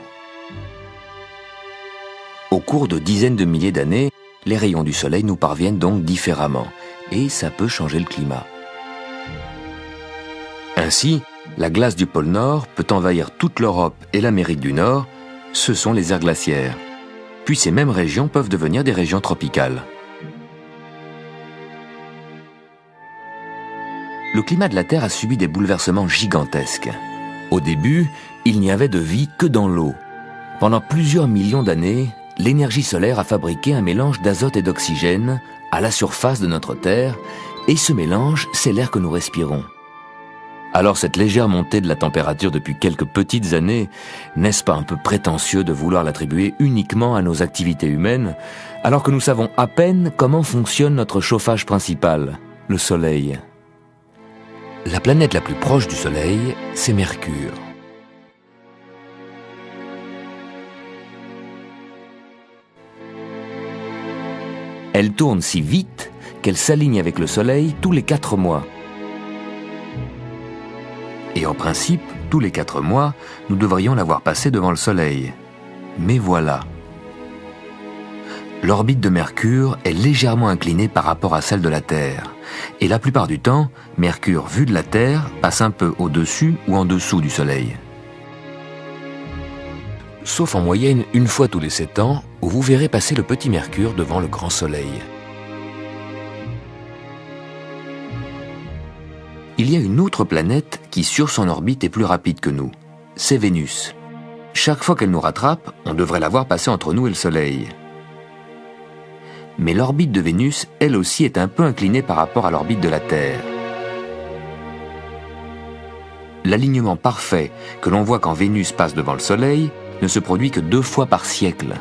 Au cours de dizaines de milliers d'années, les rayons du Soleil nous parviennent donc différemment, et ça peut changer le climat. Ainsi, la glace du pôle Nord peut envahir toute l'Europe et l'Amérique du Nord, ce sont les aires glaciaires. Puis ces mêmes régions peuvent devenir des régions tropicales. Le climat de la Terre a subi des bouleversements gigantesques. Au début, il n'y avait de vie que dans l'eau. Pendant plusieurs millions d'années, l'énergie solaire a fabriqué un mélange d'azote et d'oxygène à la surface de notre Terre, et ce mélange, c'est l'air que nous respirons. Alors cette légère montée de la température depuis quelques petites années, n'est-ce pas un peu prétentieux de vouloir l'attribuer uniquement à nos activités humaines, alors que nous savons à peine comment fonctionne notre chauffage principal, le Soleil ? La planète la plus proche du Soleil, c'est Mercure. Elle tourne si vite qu'elle s'aligne avec le Soleil tous les 4 mois. Et en principe, tous les 4 mois, nous devrions la voir passer devant le Soleil. Mais voilà. L'orbite de Mercure est légèrement inclinée par rapport à celle de la Terre. Et la plupart du temps, Mercure, vu de la Terre, passe un peu au-dessus ou en dessous du Soleil. Sauf en moyenne une fois tous les 7 ans, où vous verrez passer le petit Mercure devant le grand Soleil. Il y a une autre planète qui, sur son orbite, est plus rapide que nous. C'est Vénus. Chaque fois qu'elle nous rattrape, on devrait la voir passer entre nous et le Soleil. Mais l'orbite de Vénus, elle aussi, est un peu inclinée par rapport à l'orbite de la Terre. L'alignement parfait que l'on voit quand Vénus passe devant le Soleil ne se produit que 2 fois par siècle.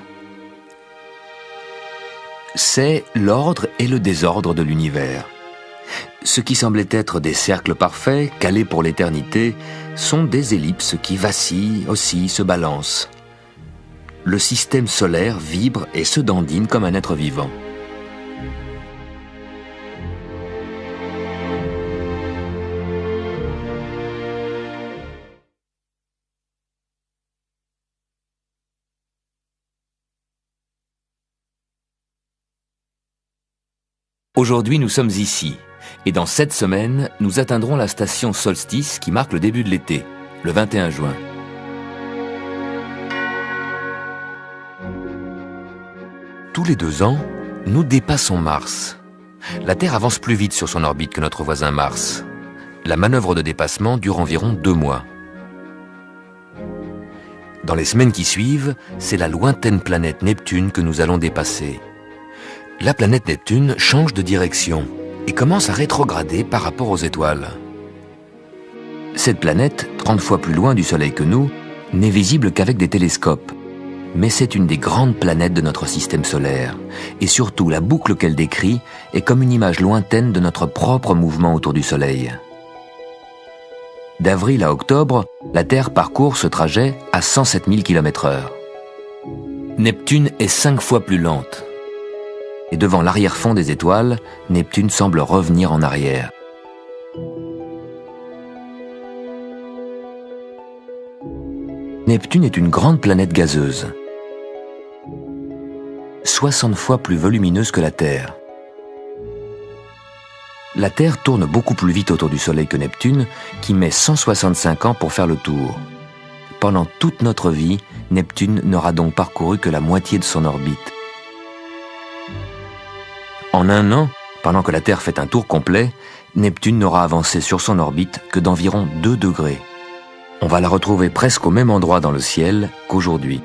C'est l'ordre et le désordre de l'univers. Ce qui semblait être des cercles parfaits, calés pour l'éternité, sont des ellipses qui vacillent, oscillent, se balancent. Le système solaire vibre et se dandine comme un être vivant. Aujourd'hui, nous sommes ici, et dans 7 semaines, nous atteindrons la station solstice qui marque le début de l'été, le 21 juin. Tous les 2 ans, nous dépassons Mars. La Terre avance plus vite sur son orbite que notre voisin Mars. La manœuvre de dépassement dure environ 2 mois. Dans les semaines qui suivent, c'est la lointaine planète Neptune que nous allons dépasser. La planète Neptune change de direction et commence à rétrograder par rapport aux étoiles. Cette planète, 30 fois plus loin du Soleil que nous, n'est visible qu'avec des télescopes. Mais c'est une des grandes planètes de notre système solaire. Et surtout, la boucle qu'elle décrit est comme une image lointaine de notre propre mouvement autour du Soleil. D'avril à octobre, la Terre parcourt ce trajet à 107 000 km/h. Neptune est 5 fois plus lente. Et devant l'arrière-fond des étoiles, Neptune semble revenir en arrière. Neptune est une grande planète gazeuse, 60 fois plus volumineuse que la Terre. La Terre tourne beaucoup plus vite autour du Soleil que Neptune, qui met 165 ans pour faire le tour. Pendant toute notre vie, Neptune n'aura donc parcouru que la moitié de son orbite. En 1 an, pendant que la Terre fait un tour complet, Neptune n'aura avancé sur son orbite que d'environ 2 degrés. On va la retrouver presque au même endroit dans le ciel qu'aujourd'hui.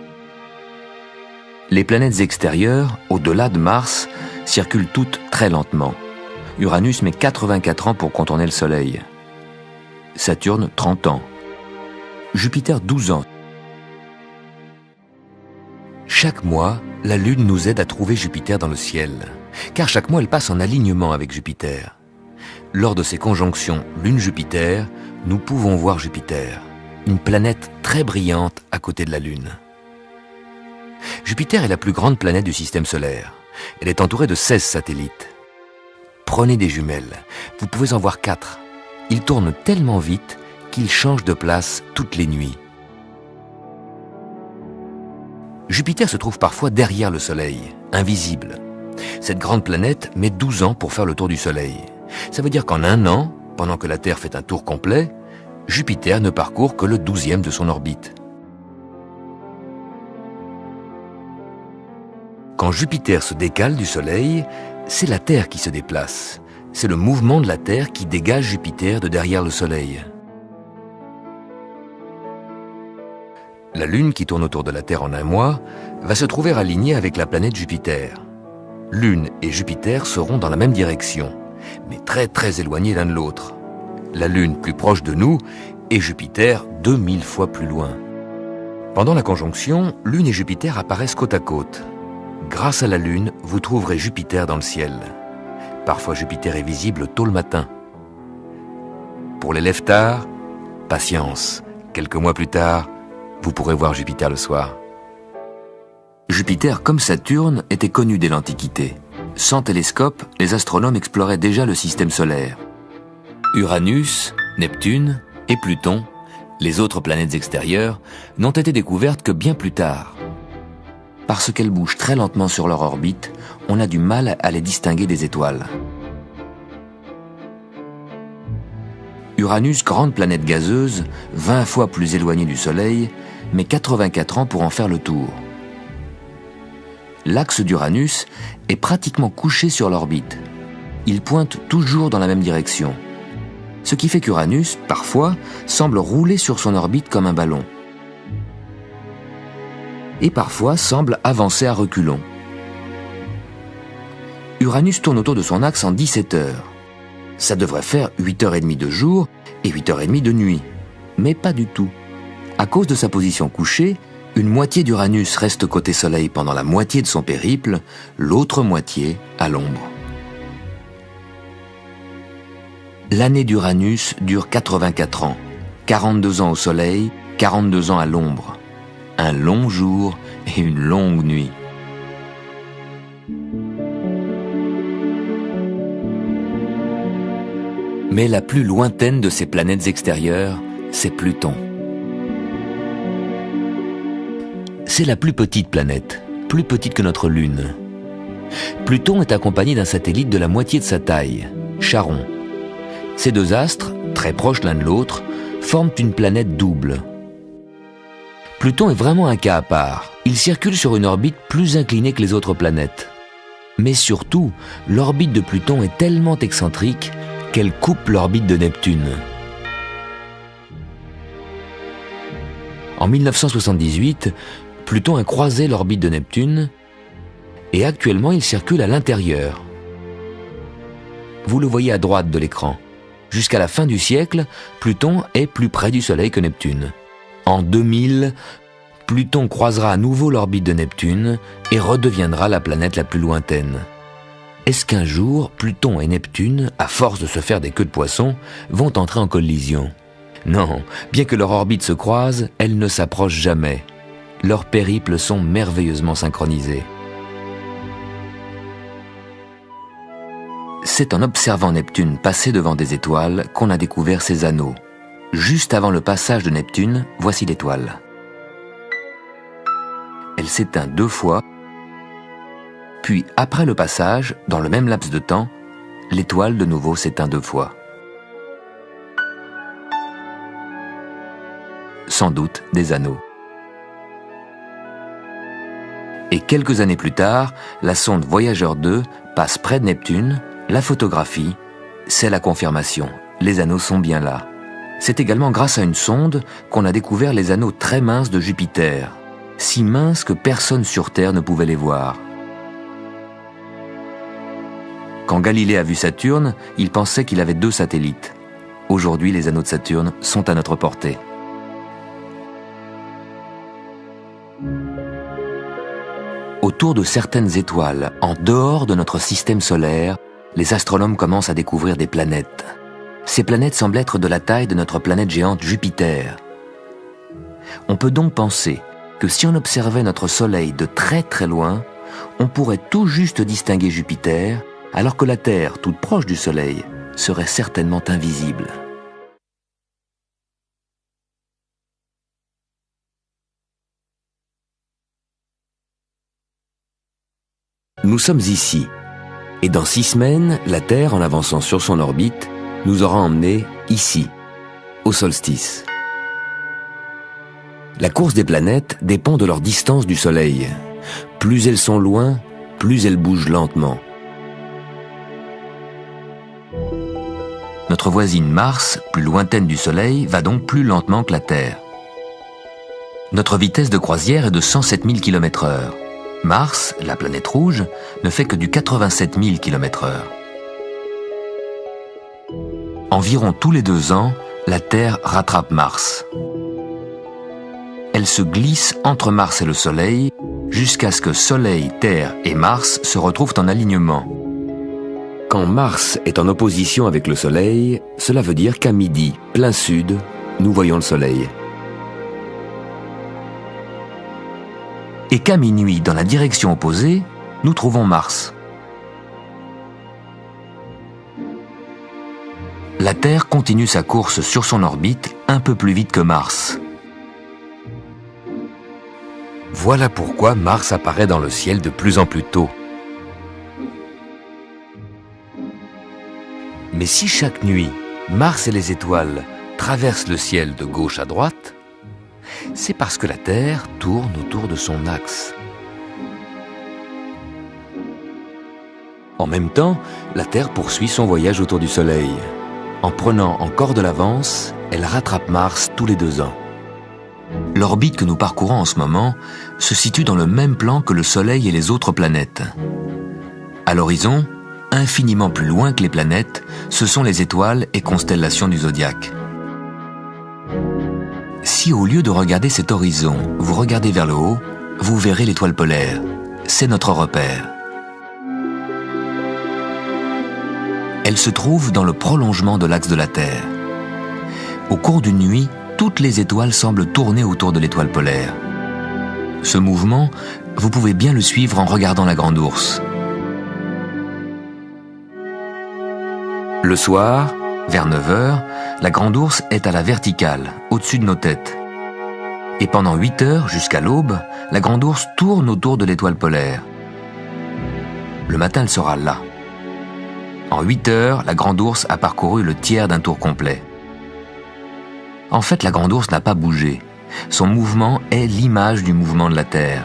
Les planètes extérieures, au-delà de Mars, circulent toutes très lentement. Uranus met 84 ans pour contourner le Soleil. Saturne, 30 ans. Jupiter, 12 ans. Chaque mois, la Lune nous aide à trouver Jupiter dans le ciel, car chaque mois elle passe en alignement avec Jupiter. Lors de ces conjonctions Lune-Jupiter, nous pouvons voir Jupiter, une planète très brillante à côté de la Lune. Jupiter est la plus grande planète du système solaire. Elle est entourée de 16 satellites. Prenez des jumelles, vous pouvez en voir 4. Ils tournent tellement vite qu'ils changent de place toutes les nuits. Jupiter se trouve parfois derrière le Soleil, invisible. Cette grande planète met 12 ans pour faire le tour du Soleil. Ça veut dire qu'en 1 an, pendant que la Terre fait un tour complet, Jupiter ne parcourt que le 12e de son orbite. Quand Jupiter se décale du Soleil, c'est la Terre qui se déplace. C'est le mouvement de la Terre qui dégage Jupiter de derrière le Soleil. La Lune, qui tourne autour de la Terre en 1 mois, va se trouver alignée avec la planète Jupiter. Lune et Jupiter seront dans la même direction, mais très très éloignés l'un de l'autre. La Lune plus proche de nous et Jupiter 2000 fois plus loin. Pendant la conjonction, Lune et Jupiter apparaissent côte à côte. Grâce à la Lune, vous trouverez Jupiter dans le ciel. Parfois Jupiter est visible tôt le matin. Pour les lève-tard, patience. Quelques mois plus tard, vous pourrez voir Jupiter le soir. Jupiter, comme Saturne, était connu dès l'Antiquité. Sans télescope, les astronomes exploraient déjà le système solaire. Uranus, Neptune et Pluton, les autres planètes extérieures, n'ont été découvertes que bien plus tard. Parce qu'elles bougent très lentement sur leur orbite, on a du mal à les distinguer des étoiles. Uranus, grande planète gazeuse, 20 fois plus éloignée du Soleil, met 84 ans pour en faire le tour. L'axe d'Uranus est pratiquement couché sur l'orbite. Il pointe toujours dans la même direction. Ce qui fait qu'Uranus, parfois, semble rouler sur son orbite comme un ballon. Et parfois semble avancer à reculons. Uranus tourne autour de son axe en 17 heures. Ça devrait faire 8h30 de jour et 8h30 de nuit. Mais pas du tout. À cause de sa position couchée, une moitié d'Uranus reste côté Soleil pendant la moitié de son périple, l'autre moitié à l'ombre. L'année d'Uranus dure 84 ans, 42 ans au Soleil, 42 ans à l'ombre. Un long jour et une longue nuit. Mais la plus lointaine de ces planètes extérieures, c'est Pluton. C'est la plus petite planète, plus petite que notre Lune. Pluton est accompagné d'un satellite de la moitié de sa taille, Charon. Ces 2 astres, très proches l'un de l'autre, forment une planète double. Pluton est vraiment un cas à part, Il circule sur une orbite plus inclinée que les autres planètes. Mais surtout, l'orbite de Pluton est tellement excentrique qu'elle coupe l'orbite de Neptune. En 1978, Pluton a croisé l'orbite de Neptune et actuellement il circule à l'intérieur. Vous le voyez à droite de l'écran. Jusqu'à la fin du siècle, Pluton est plus près du Soleil que Neptune. En 2000, Pluton croisera à nouveau l'orbite de Neptune et redeviendra la planète la plus lointaine. Est-ce qu'un jour, Pluton et Neptune, à force de se faire des queues de poisson, vont entrer en collision ? Non, bien que leur orbite se croise, elles ne s'approchent jamais. Leurs périples sont merveilleusement synchronisés. C'est en observant Neptune passer devant des étoiles qu'on a découvert ses anneaux. Juste avant le passage de Neptune, voici l'étoile. Elle s'éteint 2 fois, puis après le passage, dans le même laps de temps, l'étoile de nouveau s'éteint 2 fois. Sans doute des anneaux. Et quelques années plus tard, la sonde Voyager 2 passe près de Neptune, la photographie, c'est la confirmation, les anneaux sont bien là. C'est également grâce à une sonde qu'on a découvert les anneaux très minces de Jupiter, si minces que personne sur Terre ne pouvait les voir. Quand Galilée a vu Saturne, il pensait qu'il avait 2 satellites. Aujourd'hui, les anneaux de Saturne sont à notre portée. Autour de certaines étoiles, en dehors de notre système solaire, les astronomes commencent à découvrir des planètes. Ces planètes semblent être de la taille de notre planète géante Jupiter. On peut donc penser que si on observait notre Soleil de très très loin, on pourrait tout juste distinguer Jupiter, alors que la Terre, toute proche du Soleil, serait certainement invisible. Nous sommes ici, et dans 6 semaines, la Terre, en avançant sur son orbite, nous aura emmenés ici, au solstice. La course des planètes dépend de leur distance du Soleil. Plus elles sont loin, plus elles bougent lentement. Notre voisine Mars, plus lointaine du Soleil, va donc plus lentement que la Terre. Notre vitesse de croisière est de 107 000 km/h. Mars, la planète rouge, ne fait que du 87 000 km/h. Environ tous les 2 ans, la Terre rattrape Mars. Elle se glisse entre Mars et le Soleil jusqu'à ce que Soleil, Terre et Mars se retrouvent en alignement. Quand Mars est en opposition avec le Soleil, cela veut dire qu'à midi, plein sud, nous voyons le Soleil. Et qu'à minuit, dans la direction opposée, nous trouvons Mars. La Terre continue sa course sur son orbite un peu plus vite que Mars. Voilà pourquoi Mars apparaît dans le ciel de plus en plus tôt. Mais si chaque nuit, Mars et les étoiles traversent le ciel de gauche à droite, c'est parce que la Terre tourne autour de son axe. En même temps, la Terre poursuit son voyage autour du Soleil. En prenant encore de l'avance, elle rattrape Mars tous les 2 ans. L'orbite que nous parcourons en ce moment se situe dans le même plan que le Soleil et les autres planètes. À l'horizon, infiniment plus loin que les planètes, ce sont les étoiles et constellations du zodiaque. Si au lieu de regarder cet horizon, vous regardez vers le haut, vous verrez l'étoile polaire. C'est notre repère. Elle se trouve dans le prolongement de l'axe de la Terre. Au cours d'une nuit, toutes les étoiles semblent tourner autour de l'étoile polaire. Ce mouvement, vous pouvez bien le suivre en regardant la Grande Ourse. Le soir, vers 9 h, la Grande Ourse est à la verticale, au-dessus de nos têtes. Et pendant 8 heures, jusqu'à l'aube, la Grande Ourse tourne autour de l'étoile polaire. Le matin, elle sera là. En 8 heures, la Grande Ourse a parcouru le tiers d'un tour complet. En fait, la Grande Ourse n'a pas bougé. Son mouvement est l'image du mouvement de la Terre.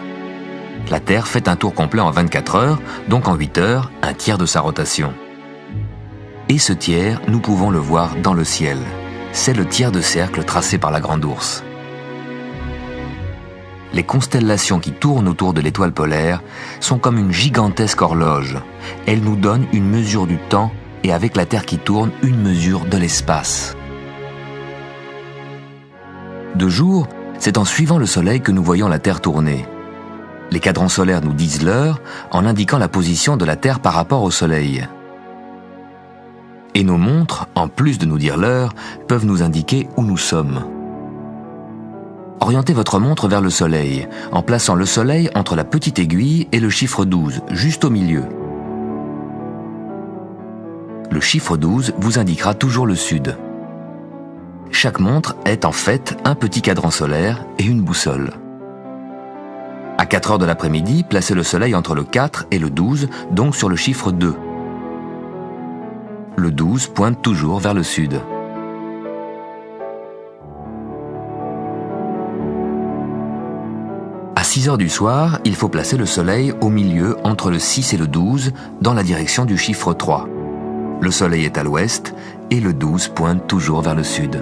La Terre fait un tour complet en 24 heures, donc en 8 heures, un tiers de sa rotation. Et ce tiers, nous pouvons le voir dans le ciel. C'est le tiers de cercle tracé par la Grande Ourse. Les constellations qui tournent autour de l'étoile polaire sont comme une gigantesque horloge. Elles nous donnent une mesure du temps et avec la Terre qui tourne, une mesure de l'espace. De jour, c'est en suivant le Soleil que nous voyons la Terre tourner. Les cadrans solaires nous disent l'heure en indiquant la position de la Terre par rapport au Soleil. Et nos montres, en plus de nous dire l'heure, peuvent nous indiquer où nous sommes. Orientez votre montre vers le Soleil, en plaçant le Soleil entre la petite aiguille et le chiffre 12, juste au milieu. Le chiffre 12 vous indiquera toujours le sud. Chaque montre est en fait un petit cadran solaire et une boussole. À 4 heures de l'après-midi, placez le Soleil entre le 4 et le 12, donc sur le chiffre 2. Le 12 pointe toujours vers le sud. À 6 heures du soir, il faut placer le Soleil au milieu entre le 6 et le 12, dans la direction du chiffre 3. Le Soleil est à l'ouest et le 12 pointe toujours vers le sud.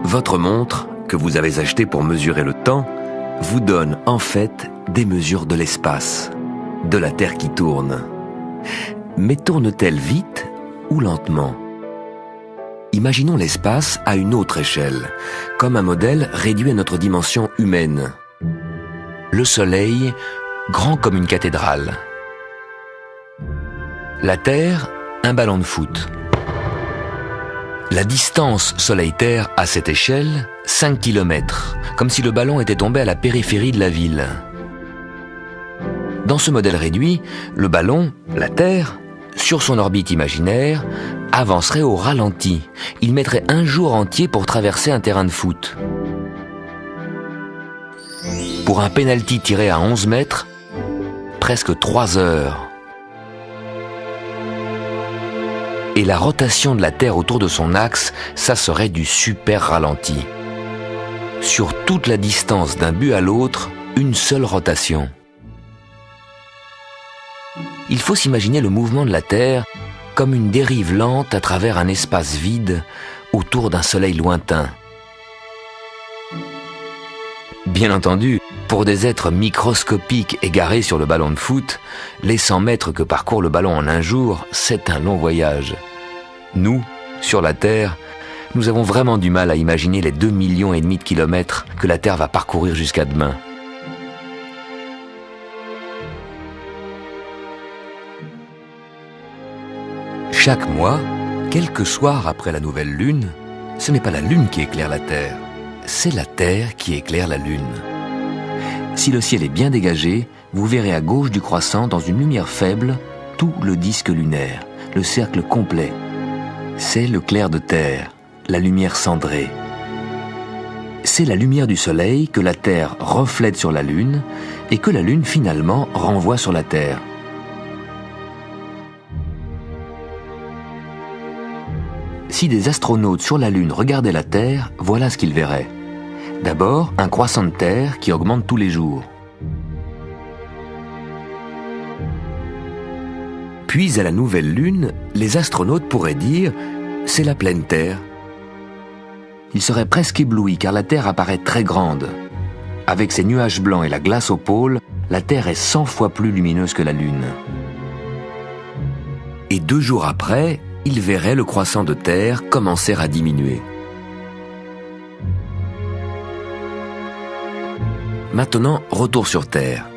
Votre montre, que vous avez achetée pour mesurer le temps, vous donne en fait des mesures de l'espace, de la Terre qui tourne. Mais tourne-t-elle vite ou lentement ? Imaginons l'espace à une autre échelle, comme un modèle réduit à notre dimension humaine. Le Soleil, grand comme une cathédrale. La Terre, un ballon de foot. La distance Soleil-Terre à cette échelle, 5 km, comme si le ballon était tombé à la périphérie de la ville. Dans ce modèle réduit, le ballon, la Terre, sur son orbite imaginaire, avancerait au ralenti. Il mettrait un jour entier pour traverser un terrain de foot. Pour un pénalty tiré à 11 mètres, presque 3 heures. Et la rotation de la Terre autour de son axe, ça serait du super ralenti. Sur toute la distance d'un but à l'autre, une seule rotation. Il faut s'imaginer le mouvement de la Terre comme une dérive lente à travers un espace vide autour d'un soleil lointain. Bien entendu, pour des êtres microscopiques égarés sur le ballon de foot, les 100 mètres que parcourt le ballon en un jour, c'est un long voyage. Nous, sur la Terre, nous avons vraiment du mal à imaginer les 2,5 millions de kilomètres que la Terre va parcourir jusqu'à demain. Chaque mois, quelques soirs après la nouvelle lune, ce n'est pas la lune qui éclaire la Terre, c'est la Terre qui éclaire la lune. Si le ciel est bien dégagé, vous verrez à gauche du croissant, dans une lumière faible, tout le disque lunaire, le cercle complet. C'est le clair de terre, la lumière cendrée. C'est la lumière du soleil que la Terre reflète sur la Lune et que la Lune finalement renvoie sur la Terre. Si des astronautes sur la Lune regardaient la Terre, voilà ce qu'ils verraient. D'abord, un croissant de terre qui augmente tous les jours. Puis, à la nouvelle Lune, les astronautes pourraient dire « c'est la pleine Terre ». Ils seraient presque éblouis car la Terre apparaît très grande. Avec ses nuages blancs et la glace au pôle, la Terre est 100 fois plus lumineuse que la Lune. Et 2 jours après, ils verraient le croissant de terre commencer à diminuer. Maintenant, retour sur Terre.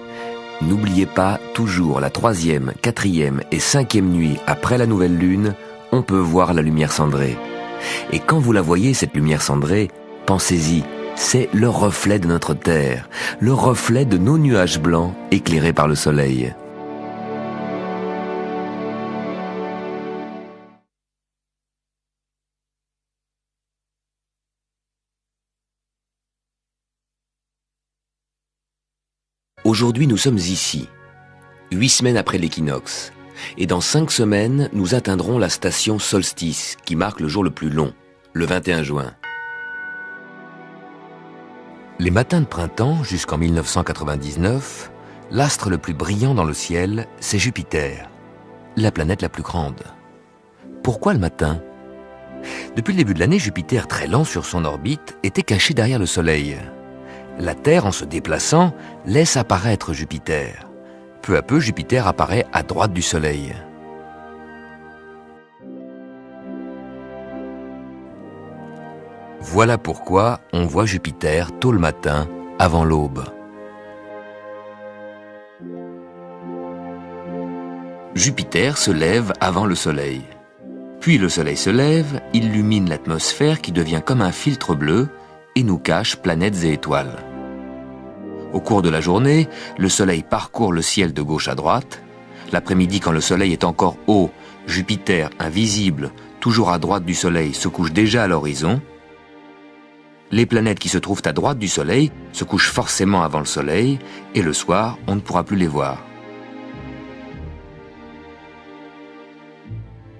N'oubliez pas, toujours la 3e, 4e et 5e nuit après la nouvelle lune, on peut voir la lumière cendrée. Et quand vous la voyez, cette lumière cendrée, pensez-y, c'est le reflet de notre Terre, le reflet de nos nuages blancs éclairés par le soleil. Aujourd'hui, nous sommes ici, 8 semaines après l'équinoxe, et dans 5 semaines, nous atteindrons la station solstice, qui marque le jour le plus long, le 21 juin. Les matins de printemps, jusqu'en 1999, l'astre le plus brillant dans le ciel, c'est Jupiter, la planète la plus grande. Pourquoi le matin ? Depuis le début de l'année, Jupiter, très lent sur son orbite, était caché derrière le Soleil. La Terre, en se déplaçant, laisse apparaître Jupiter. Peu à peu, Jupiter apparaît à droite du Soleil. Voilà pourquoi on voit Jupiter tôt le matin, avant l'aube. Jupiter se lève avant le Soleil. Puis le Soleil se lève, illumine l'atmosphère qui devient comme un filtre bleu et nous cache planètes et étoiles. Au cours de la journée, le Soleil parcourt le ciel de gauche à droite. L'après-midi, quand le Soleil est encore haut, Jupiter, invisible, toujours à droite du Soleil, se couche déjà à l'horizon. Les planètes qui se trouvent à droite du Soleil se couchent forcément avant le Soleil, et le soir, on ne pourra plus les voir.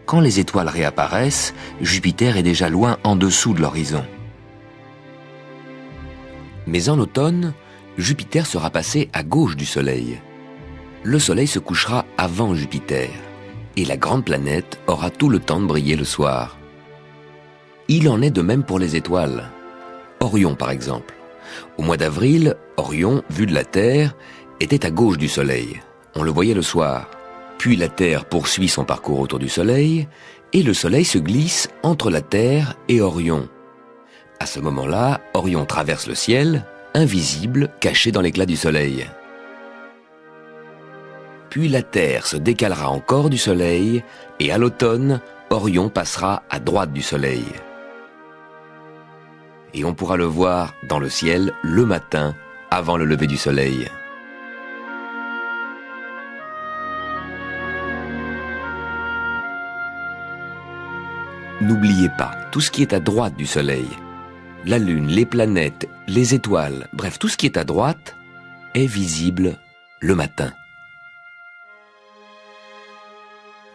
Quand les étoiles réapparaissent, Jupiter est déjà loin en dessous de l'horizon. Mais en automne, Jupiter sera passé à gauche du Soleil. Le Soleil se couchera avant Jupiter, et la grande planète aura tout le temps de briller le soir. Il en est de même pour les étoiles. Orion, par exemple. Au mois d'avril, Orion, vu de la Terre, était à gauche du Soleil. On le voyait le soir. Puis la Terre poursuit son parcours autour du Soleil, et le Soleil se glisse entre la Terre et Orion. À ce moment-là, Orion traverse le ciel, invisible, caché dans l'éclat du Soleil. Puis la Terre se décalera encore du Soleil, et à l'automne, Orion passera à droite du Soleil. Et on pourra le voir dans le ciel le matin, avant le lever du Soleil. N'oubliez pas, tout ce qui est à droite du Soleil, la Lune, les planètes, les étoiles, bref, tout ce qui est à droite est visible le matin.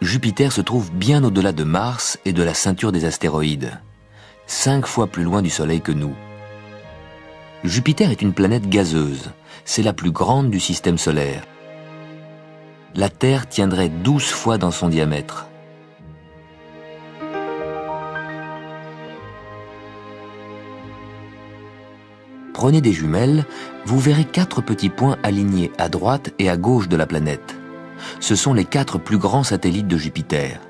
Jupiter se trouve bien au-delà de Mars et de la ceinture des astéroïdes, 5 fois plus loin du Soleil que nous. Jupiter est une planète gazeuse, c'est la plus grande du système solaire. La Terre tiendrait 12 fois dans son diamètre. Prenez des jumelles, vous verrez 4 petits points alignés à droite et à gauche de la planète. Ce sont les 4 plus grands satellites de Jupiter,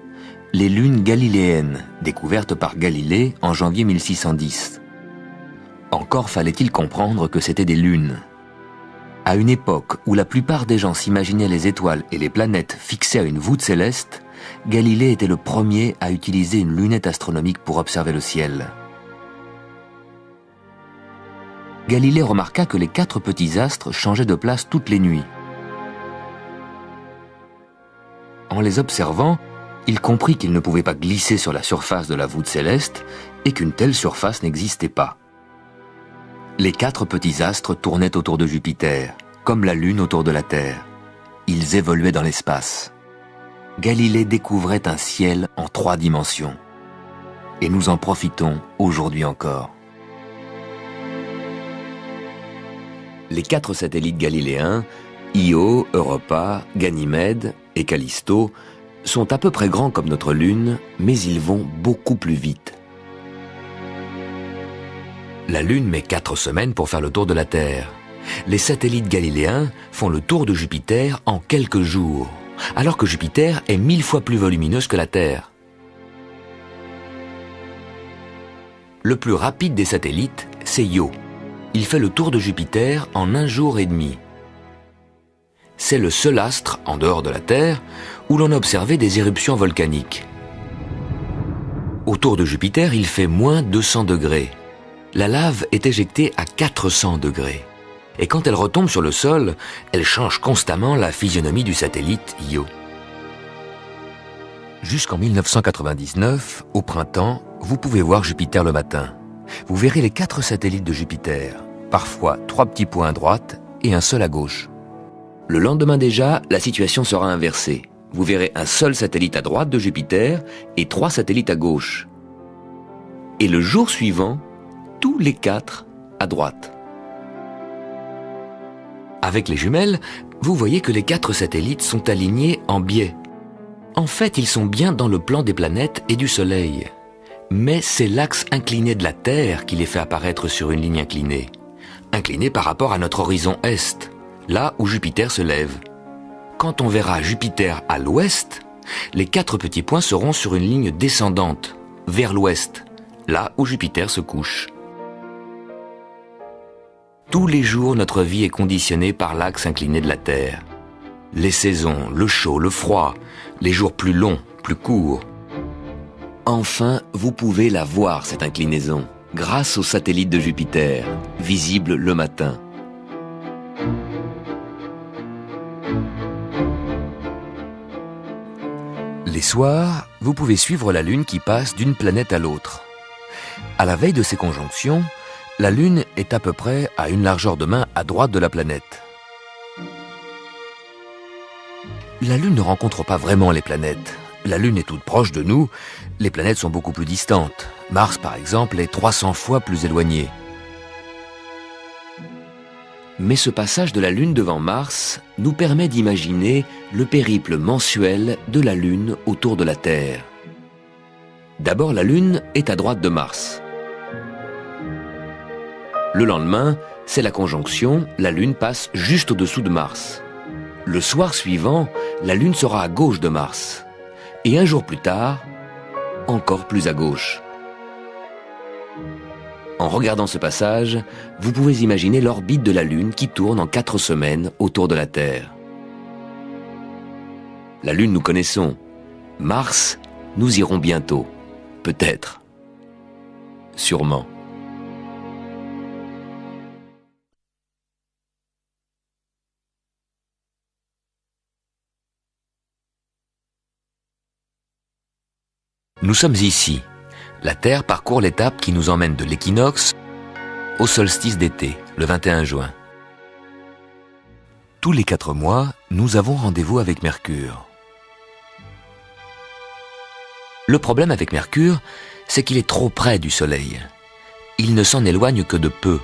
les lunes galiléennes, découvertes par Galilée en janvier 1610. Encore fallait-il comprendre que c'était des lunes. À une époque où la plupart des gens s'imaginaient les étoiles et les planètes fixées à une voûte céleste, Galilée était le premier à utiliser une lunette astronomique pour observer le ciel. Galilée remarqua que les 4 petits astres changeaient de place toutes les nuits. En les observant, il comprit qu'ils ne pouvaient pas glisser sur la surface de la voûte céleste et qu'une telle surface n'existait pas. Les 4 petits astres tournaient autour de Jupiter, comme la Lune autour de la Terre. Ils évoluaient dans l'espace. Galilée découvrait un ciel en 3 dimensions. Et nous en profitons aujourd'hui encore. Les 4 satellites galiléens, Io, Europa, Ganymède et Callisto, sont à peu près grands comme notre Lune, mais ils vont beaucoup plus vite. La Lune met 4 semaines pour faire le tour de la Terre. Les satellites galiléens font le tour de Jupiter en quelques jours, alors que Jupiter est 1000 fois plus volumineuse que la Terre. Le plus rapide des satellites, c'est Io. Il fait le tour de Jupiter en 1 jour et demi. C'est le seul astre, en dehors de la Terre, où l'on a observé des éruptions volcaniques. Autour de Jupiter, il fait moins 200 degrés. La lave est éjectée à 400 degrés. Et quand elle retombe sur le sol, elle change constamment la physionomie du satellite Io. Jusqu'en 1999, au printemps, vous pouvez voir Jupiter le matin. Vous verrez les 4 satellites de Jupiter, parfois 3 petits points à droite et un seul à gauche. Le lendemain déjà, la situation sera inversée. Vous verrez un seul satellite à droite de Jupiter et 3 satellites à gauche. Et le jour suivant, tous les 4 à droite. Avec les jumelles, vous voyez que les 4 satellites sont alignés en biais. En fait, ils sont bien dans le plan des planètes et du Soleil. Mais c'est l'axe incliné de la Terre qui les fait apparaître sur une ligne inclinée. Inclinée par rapport à notre horizon Est, là où Jupiter se lève. Quand on verra Jupiter à l'Ouest, les 4 petits points seront sur une ligne descendante, vers l'Ouest, là où Jupiter se couche. Tous les jours, notre vie est conditionnée par l'axe incliné de la Terre. Les saisons, le chaud, le froid, les jours plus longs, plus courts. Enfin, vous pouvez la voir, cette inclinaison, grâce aux satellites de Jupiter, visibles le matin. Les soirs, vous pouvez suivre la Lune qui passe d'une planète à l'autre. À la veille de ces conjonctions, la Lune est à peu près à une largeur de main à droite de la planète. La Lune ne rencontre pas vraiment les planètes. La Lune est toute proche de nous, les planètes sont beaucoup plus distantes. Mars, par exemple, est 300 fois plus éloigné. Mais ce passage de la Lune devant Mars nous permet d'imaginer le périple mensuel de la Lune autour de la Terre. D'abord, la Lune est à droite de Mars. Le lendemain, c'est la conjonction, la Lune passe juste au-dessous de Mars. Le soir suivant, la Lune sera à gauche de Mars. Et un jour plus tard, encore plus à gauche. En regardant ce passage, vous pouvez imaginer l'orbite de la Lune qui tourne en 4 semaines autour de la Terre. La Lune nous connaissons. Mars, nous irons bientôt. Peut-être. Sûrement. Nous sommes ici. La Terre parcourt l'étape qui nous emmène de l'équinoxe au solstice d'été, le 21 juin. Tous les 4 mois, nous avons rendez-vous avec Mercure. Le problème avec Mercure, c'est qu'il est trop près du Soleil. Il ne s'en éloigne que de peu.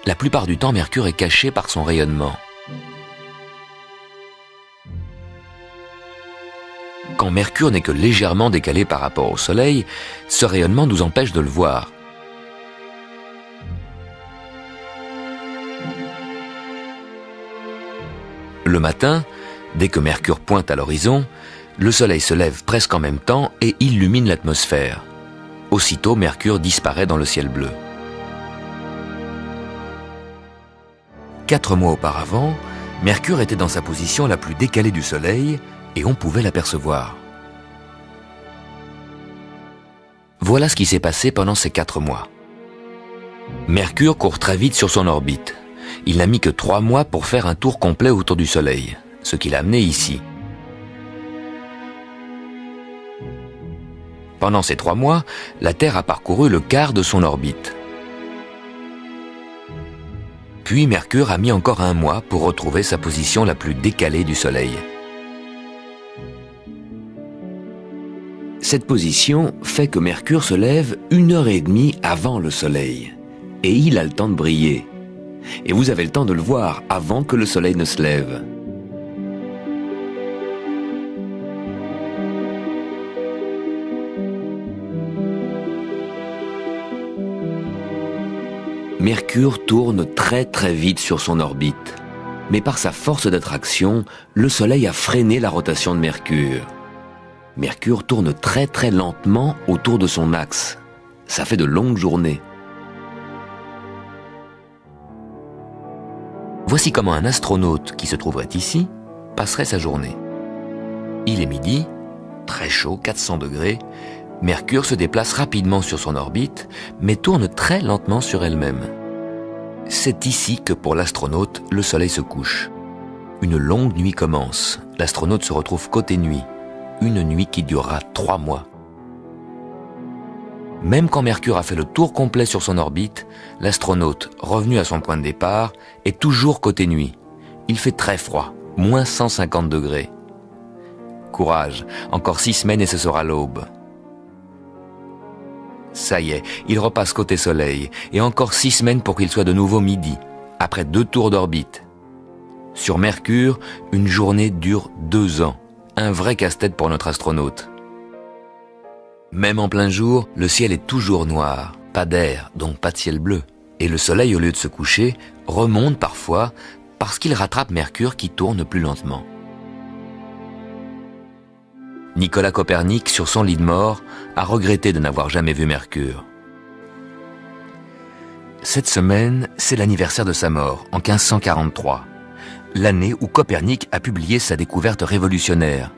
La plupart du temps, Mercure est caché par son rayonnement. Quand Mercure n'est que légèrement décalé par rapport au Soleil, ce rayonnement nous empêche de le voir. Le matin, dès que Mercure pointe à l'horizon, le Soleil se lève presque en même temps et illumine l'atmosphère. Aussitôt, Mercure disparaît dans le ciel bleu. 4 mois auparavant, Mercure était dans sa position la plus décalée du Soleil et on pouvait l'apercevoir. Voilà ce qui s'est passé pendant ces 4 mois. Mercure court très vite sur son orbite. Il n'a mis que 3 mois pour faire un tour complet autour du Soleil, ce qui l'a amené ici. Pendant ces 3 mois, la Terre a parcouru le quart de son orbite. Puis Mercure a mis encore 1 mois pour retrouver sa position la plus décalée du Soleil. Cette position fait que Mercure se lève 1h30 avant le Soleil. Et il a le temps de briller. Et vous avez le temps de le voir avant que le Soleil ne se lève. Mercure tourne très vite sur son orbite. Mais par sa force d'attraction, le Soleil a freiné la rotation de Mercure. Mercure tourne très lentement autour de son axe. Ça fait de longues journées. Voici comment un astronaute qui se trouverait ici passerait sa journée. Il est midi, très chaud, 400 degrés. Mercure se déplace rapidement sur son orbite, mais tourne très lentement sur elle-même. C'est ici que pour l'astronaute, le Soleil se couche. Une longue nuit commence. L'astronaute se retrouve côté nuit. Une nuit qui durera 3 mois. Même quand Mercure a fait le tour complet sur son orbite, l'astronaute, revenu à son point de départ, est toujours côté nuit. Il fait très froid, moins 150 degrés. Courage, encore 6 semaines et ce sera l'aube. Ça y est, il repasse côté Soleil, et encore 6 semaines pour qu'il soit de nouveau midi, après 2 tours d'orbite. Sur Mercure, une journée dure 2 ans. Un vrai casse-tête pour notre astronaute. Même en plein jour, le ciel est toujours noir. Pas d'air, donc pas de ciel bleu. Et le soleil, au lieu de se coucher, remonte parfois parce qu'il rattrape Mercure qui tourne plus lentement. Nicolas Copernic, sur son lit de mort, a regretté de n'avoir jamais vu Mercure. Cette semaine, c'est l'anniversaire de sa mort, en 1543. L'année où Copernic a publié sa découverte révolutionnaire.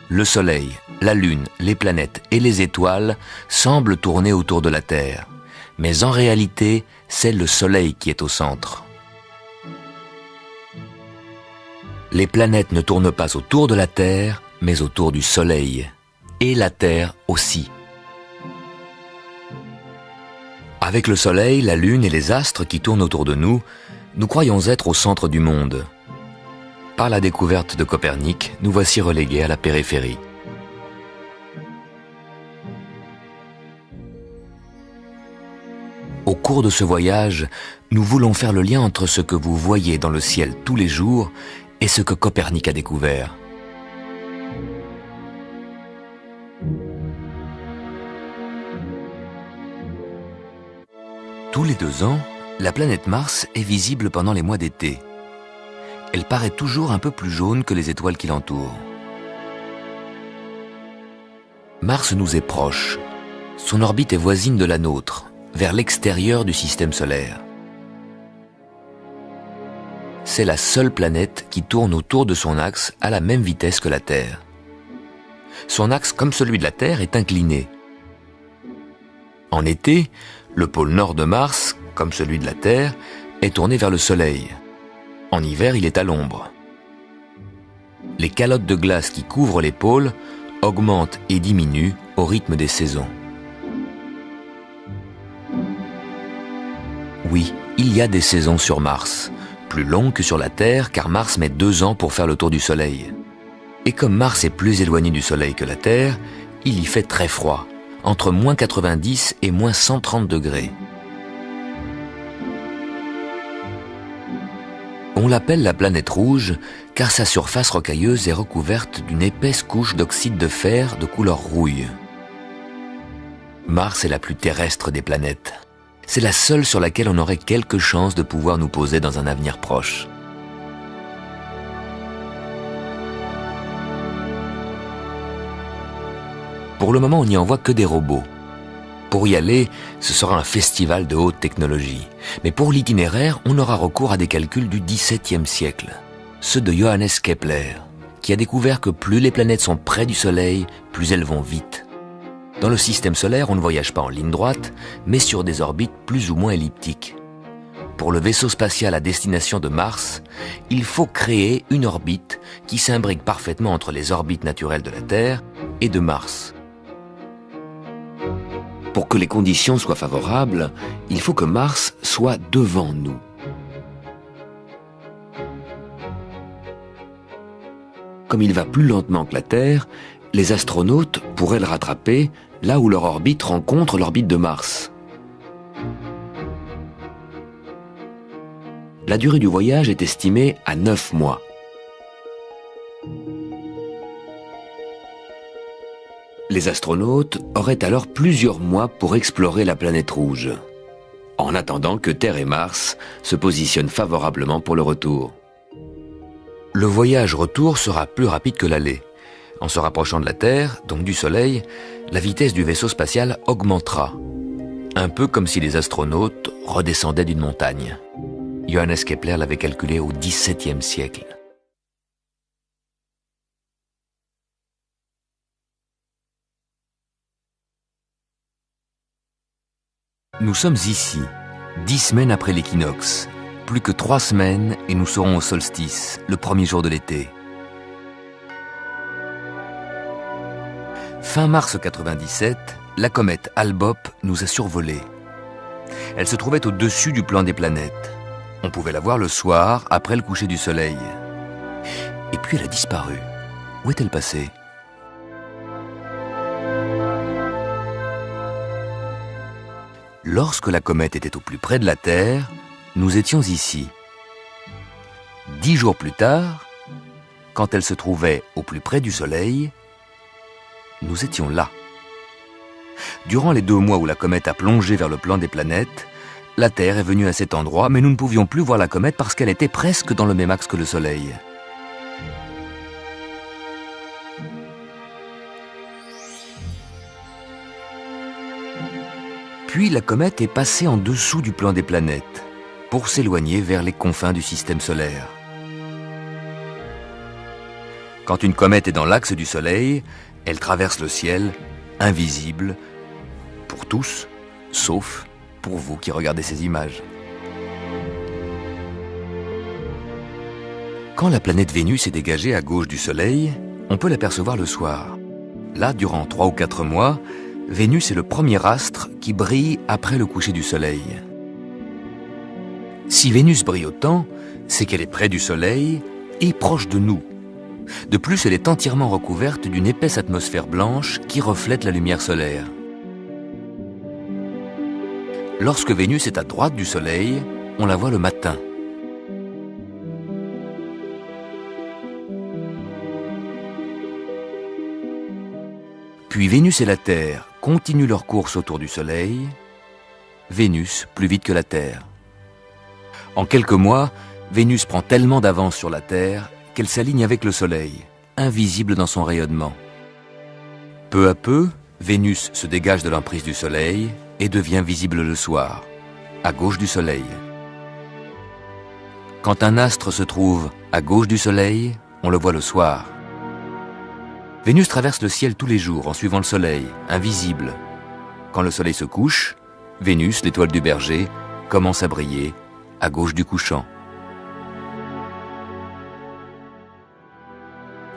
Le Soleil, la Lune, les planètes et les étoiles semblent tourner autour de la Terre. Mais en réalité, c'est le Soleil qui est au centre. Les planètes ne tournent pas autour de la Terre, mais autour du Soleil. Et la Terre aussi. Avec le Soleil, la Lune et les astres qui tournent autour de nous, nous croyons être au centre du monde. Par la découverte de Copernic, nous voici relégués à la périphérie. Au cours de ce voyage, nous voulons faire le lien entre ce que vous voyez dans le ciel tous les jours et ce que Copernic a découvert. Tous les 2 ans, la planète Mars est visible pendant les mois d'été. Elle paraît toujours un peu plus jaune que les étoiles qui l'entourent. Mars nous est proche. Son orbite est voisine de la nôtre, vers l'extérieur du système solaire. C'est la seule planète qui tourne autour de son axe à la même vitesse que la Terre. Son axe, comme celui de la Terre, est incliné. En été, le pôle nord de Mars, comme celui de la Terre, est tourné vers le Soleil. En hiver, il est à l'ombre. Les calottes de glace qui couvrent les pôles augmentent et diminuent au rythme des saisons. Oui, il y a des saisons sur Mars, plus longues que sur la Terre car Mars met 2 ans pour faire le tour du Soleil. Et comme Mars est plus éloigné du Soleil que la Terre, il y fait très froid, entre moins 90 et moins 130 degrés. On l'appelle la planète rouge car sa surface rocailleuse est recouverte d'une épaisse couche d'oxyde de fer de couleur rouille. Mars est la plus terrestre des planètes. C'est la seule sur laquelle on aurait quelques chances de pouvoir nous poser dans un avenir proche. Pour le moment, on n'y envoie que des robots. Pour y aller, ce sera un festival de haute technologie. Mais pour l'itinéraire, on aura recours à des calculs du XVIIe siècle. Ceux de Johannes Kepler, qui a découvert que plus les planètes sont près du Soleil, plus elles vont vite. Dans le système solaire, on ne voyage pas en ligne droite, mais sur des orbites plus ou moins elliptiques. Pour le vaisseau spatial à destination de Mars, il faut créer une orbite qui s'imbrique parfaitement entre les orbites naturelles de la Terre et de Mars. Pour que les conditions soient favorables, il faut que Mars soit devant nous. Comme il va plus lentement que la Terre, les astronautes pourraient le rattraper là où leur orbite rencontre l'orbite de Mars. La durée du voyage est estimée à 9 mois. Les astronautes auraient alors plusieurs mois pour explorer la planète rouge, en attendant que Terre et Mars se positionnent favorablement pour le retour. Le voyage retour sera plus rapide que l'aller. En se rapprochant de la Terre, donc du Soleil, la vitesse du vaisseau spatial augmentera. Un peu comme si les astronautes redescendaient d'une montagne. Johannes Kepler l'avait calculé au XVIIe siècle. Nous sommes ici, 10 semaines après l'équinoxe. Plus que 3 semaines et nous serons au solstice, le premier jour de l'été. Fin mars 97, la comète Hale-Bopp nous a survolés. Elle se trouvait au-dessus du plan des planètes. On pouvait la voir le soir, après le coucher du soleil. Et puis elle a disparu. Où est-elle passée ? Lorsque la comète était au plus près de la Terre, nous étions ici. 10 jours plus tard, quand elle se trouvait au plus près du Soleil, nous étions là. Durant les 2 mois où la comète a plongé vers le plan des planètes, la Terre est venue à cet endroit, mais nous ne pouvions plus voir la comète parce qu'elle était presque dans le même axe que le Soleil. Puis la comète est passée en dessous du plan des planètes pour s'éloigner vers les confins du système solaire. Quand une comète est dans l'axe du Soleil, elle traverse le ciel, invisible, pour tous, sauf pour vous qui regardez ces images. Quand la planète Vénus est dégagée à gauche du Soleil, on peut l'apercevoir le soir. Là, durant 3 ou 4 mois, Vénus est le premier astre qui brille après le coucher du Soleil. Si Vénus brille autant, c'est qu'elle est près du Soleil et proche de nous. De plus, elle est entièrement recouverte d'une épaisse atmosphère blanche qui reflète la lumière solaire. Lorsque Vénus est à droite du Soleil, on la voit le matin. Puis Vénus et la Terre continuent leur course autour du Soleil, Vénus plus vite que la Terre. En quelques mois, Vénus prend tellement d'avance sur la Terre qu'elle s'aligne avec le Soleil, invisible dans son rayonnement. Peu à peu, Vénus se dégage de l'emprise du Soleil et devient visible le soir, à gauche du Soleil. Quand un astre se trouve à gauche du Soleil, on le voit le soir. Vénus traverse le ciel tous les jours en suivant le Soleil, invisible. Quand le Soleil se couche, Vénus, l'étoile du berger, commence à briller à gauche du couchant.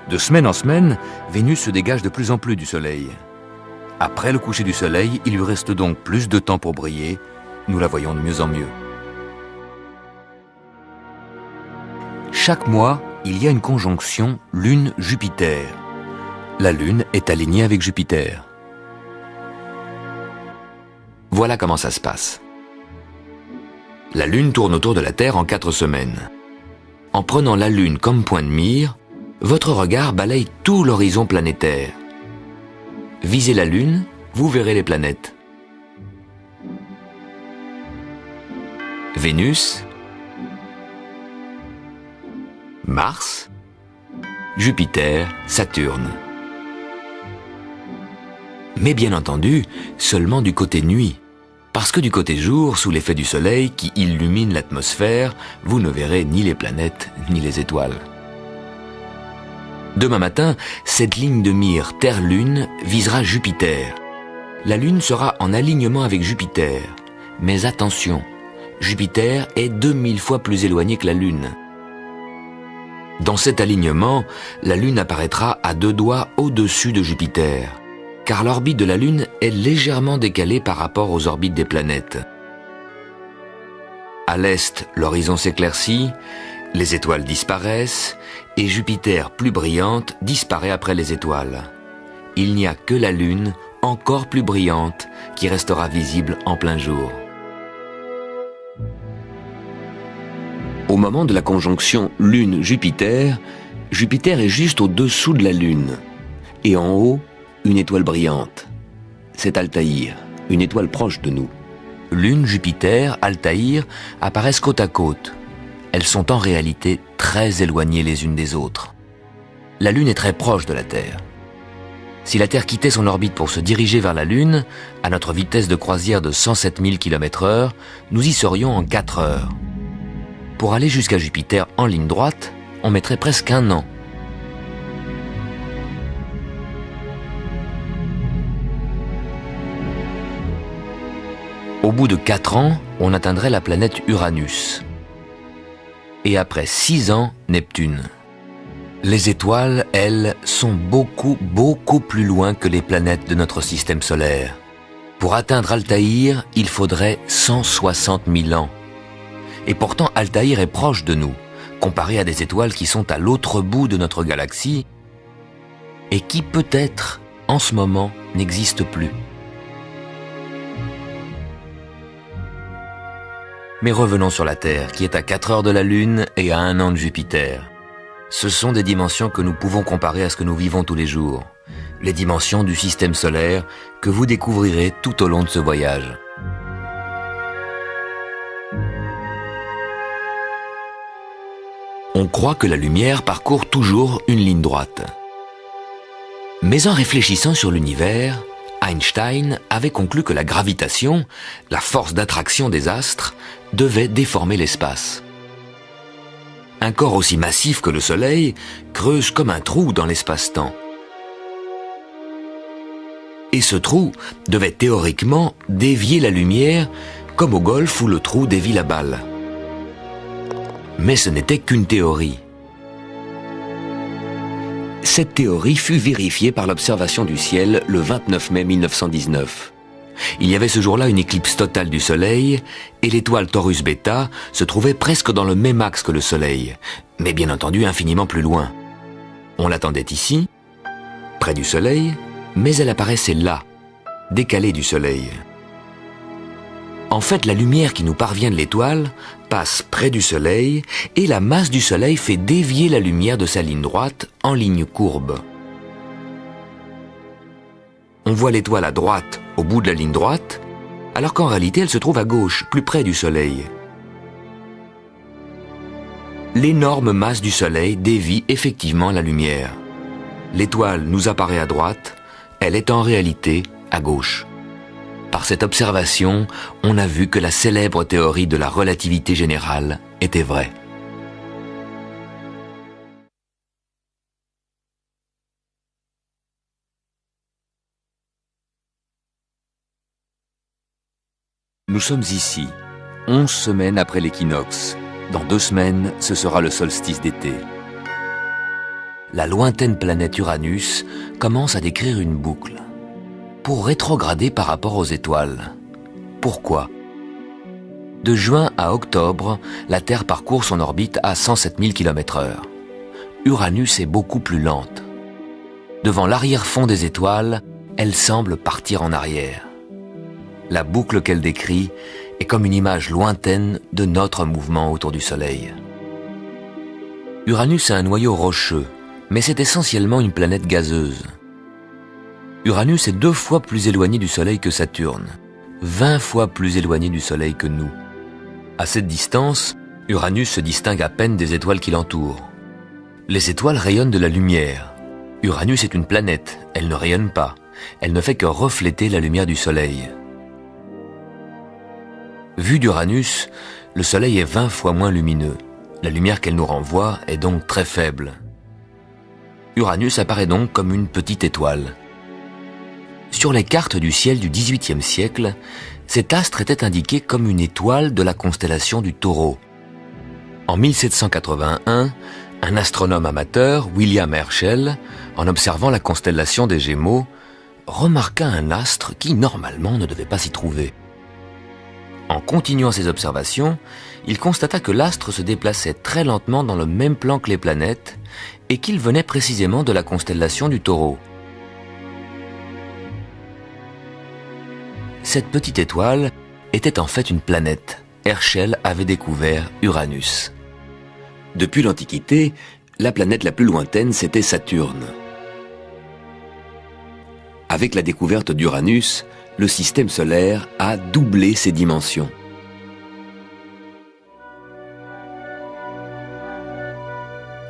De semaine en semaine, Vénus se dégage de plus en plus du Soleil. Après le coucher du Soleil, il lui reste donc plus de temps pour briller. Nous la voyons de mieux en mieux. Chaque mois, il y a une conjonction Lune-Jupiter. La Lune est alignée avec Jupiter. Voilà comment ça se passe. La Lune tourne autour de la Terre en 4 semaines. En prenant la Lune comme point de mire, votre regard balaye tout l'horizon planétaire. Visez la Lune, vous verrez les planètes. Vénus, Mars, Jupiter, Saturne. Mais bien entendu, seulement du côté nuit. Parce que du côté jour, sous l'effet du Soleil qui illumine l'atmosphère, vous ne verrez ni les planètes ni les étoiles. Demain matin, cette ligne de mire Terre-Lune visera Jupiter. La Lune sera en alignement avec Jupiter. Mais attention, Jupiter est 2000 fois plus éloigné que la Lune. Dans cet alignement, la Lune apparaîtra à 2 doigts au-dessus de Jupiter, car l'orbite de la Lune est légèrement décalée par rapport aux orbites des planètes. À l'est, l'horizon s'éclaircit, les étoiles disparaissent, et Jupiter, plus brillante, disparaît après les étoiles. Il n'y a que la Lune, encore plus brillante, qui restera visible en plein jour. Au moment de la conjonction Lune-Jupiter, Jupiter est juste au-dessous de la Lune, et en haut, une étoile brillante. C'est Altaïr, une étoile proche de nous. Lune, Jupiter, Altaïr apparaissent côte à côte. Elles sont en réalité très éloignées les unes des autres. La Lune est très proche de la Terre. Si la Terre quittait son orbite pour se diriger vers la Lune, à notre vitesse de croisière de 107 000 km/h, nous y serions en 4 heures. Pour aller jusqu'à Jupiter en ligne droite, on mettrait presque 1 an. Au bout de 4 ans, on atteindrait la planète Uranus. Et après 6 ans, Neptune. Les étoiles, elles, sont beaucoup plus loin que les planètes de notre système solaire. Pour atteindre Altaïr, il faudrait 160 000 ans. Et pourtant, Altaïr est proche de nous, comparé à des étoiles qui sont à l'autre bout de notre galaxie et qui, peut-être, en ce moment, n'existent plus. Mais revenons sur la Terre, qui est à 4 heures de la Lune et à 1 an de Jupiter. Ce sont des dimensions que nous pouvons comparer à ce que nous vivons tous les jours. Les dimensions du système solaire que vous découvrirez tout au long de ce voyage. On croit que la lumière parcourt toujours une ligne droite. Mais en réfléchissant sur l'univers, Einstein avait conclu que la gravitation, la force d'attraction des astres, devait déformer l'espace. Un corps aussi massif que le Soleil creuse comme un trou dans l'espace-temps. Et ce trou devait théoriquement dévier la lumière, comme au golf où le trou dévie la balle. Mais ce n'était qu'une théorie. Cette théorie fut vérifiée par l'observation du ciel le 29 mai 1919. Il y avait ce jour-là une éclipse totale du Soleil et l'étoile Taurus Beta se trouvait presque dans le même axe que le Soleil, mais bien entendu infiniment plus loin. On l'attendait ici, près du Soleil, mais elle apparaissait là, décalée du Soleil. En fait, la lumière qui nous parvient de l'étoile passe près du Soleil et la masse du Soleil fait dévier la lumière de sa ligne droite en ligne courbe. On voit l'étoile à droite, au bout de la ligne droite, alors qu'en réalité elle se trouve à gauche, plus près du Soleil. L'énorme masse du Soleil dévie effectivement la lumière. L'étoile nous apparaît à droite, elle est en réalité à gauche. Par cette observation, on a vu que la célèbre théorie de la relativité générale était vraie. Nous sommes ici, 11 semaines après l'équinoxe. Dans 2 semaines, ce sera le solstice d'été. La lointaine planète Uranus commence à décrire une boucle. Pour rétrograder par rapport aux étoiles. Pourquoi ? De juin à octobre, la Terre parcourt son orbite à 107 000 km/h. Uranus est beaucoup plus lente. Devant l'arrière-fond des étoiles, elle semble partir en arrière. La boucle qu'elle décrit est comme une image lointaine de notre mouvement autour du Soleil. Uranus a un noyau rocheux, mais c'est essentiellement une planète gazeuse. Uranus est 2 fois plus éloigné du Soleil que Saturne, 20 fois plus éloigné du Soleil que nous. À cette distance, Uranus se distingue à peine des étoiles qui l'entourent. Les étoiles rayonnent de la lumière. Uranus est une planète, elle ne rayonne pas, elle ne fait que refléter la lumière du Soleil. Vu d'Uranus, le Soleil est 20 fois moins lumineux. La lumière qu'elle nous renvoie est donc très faible. Uranus apparaît donc comme une petite étoile. Sur les cartes du ciel du XVIIIe siècle, cet astre était indiqué comme une étoile de la constellation du Taureau. En 1781, un astronome amateur, William Herschel, en observant la constellation des Gémeaux, remarqua un astre qui normalement ne devait pas s'y trouver. En continuant ses observations, il constata que l'astre se déplaçait très lentement dans le même plan que les planètes et qu'il venait précisément de la constellation du Taureau. Cette petite étoile était en fait une planète. Herschel avait découvert Uranus. Depuis l'Antiquité, la planète la plus lointaine, c'était Saturne. Avec la découverte d'Uranus, le système solaire a doublé ses dimensions.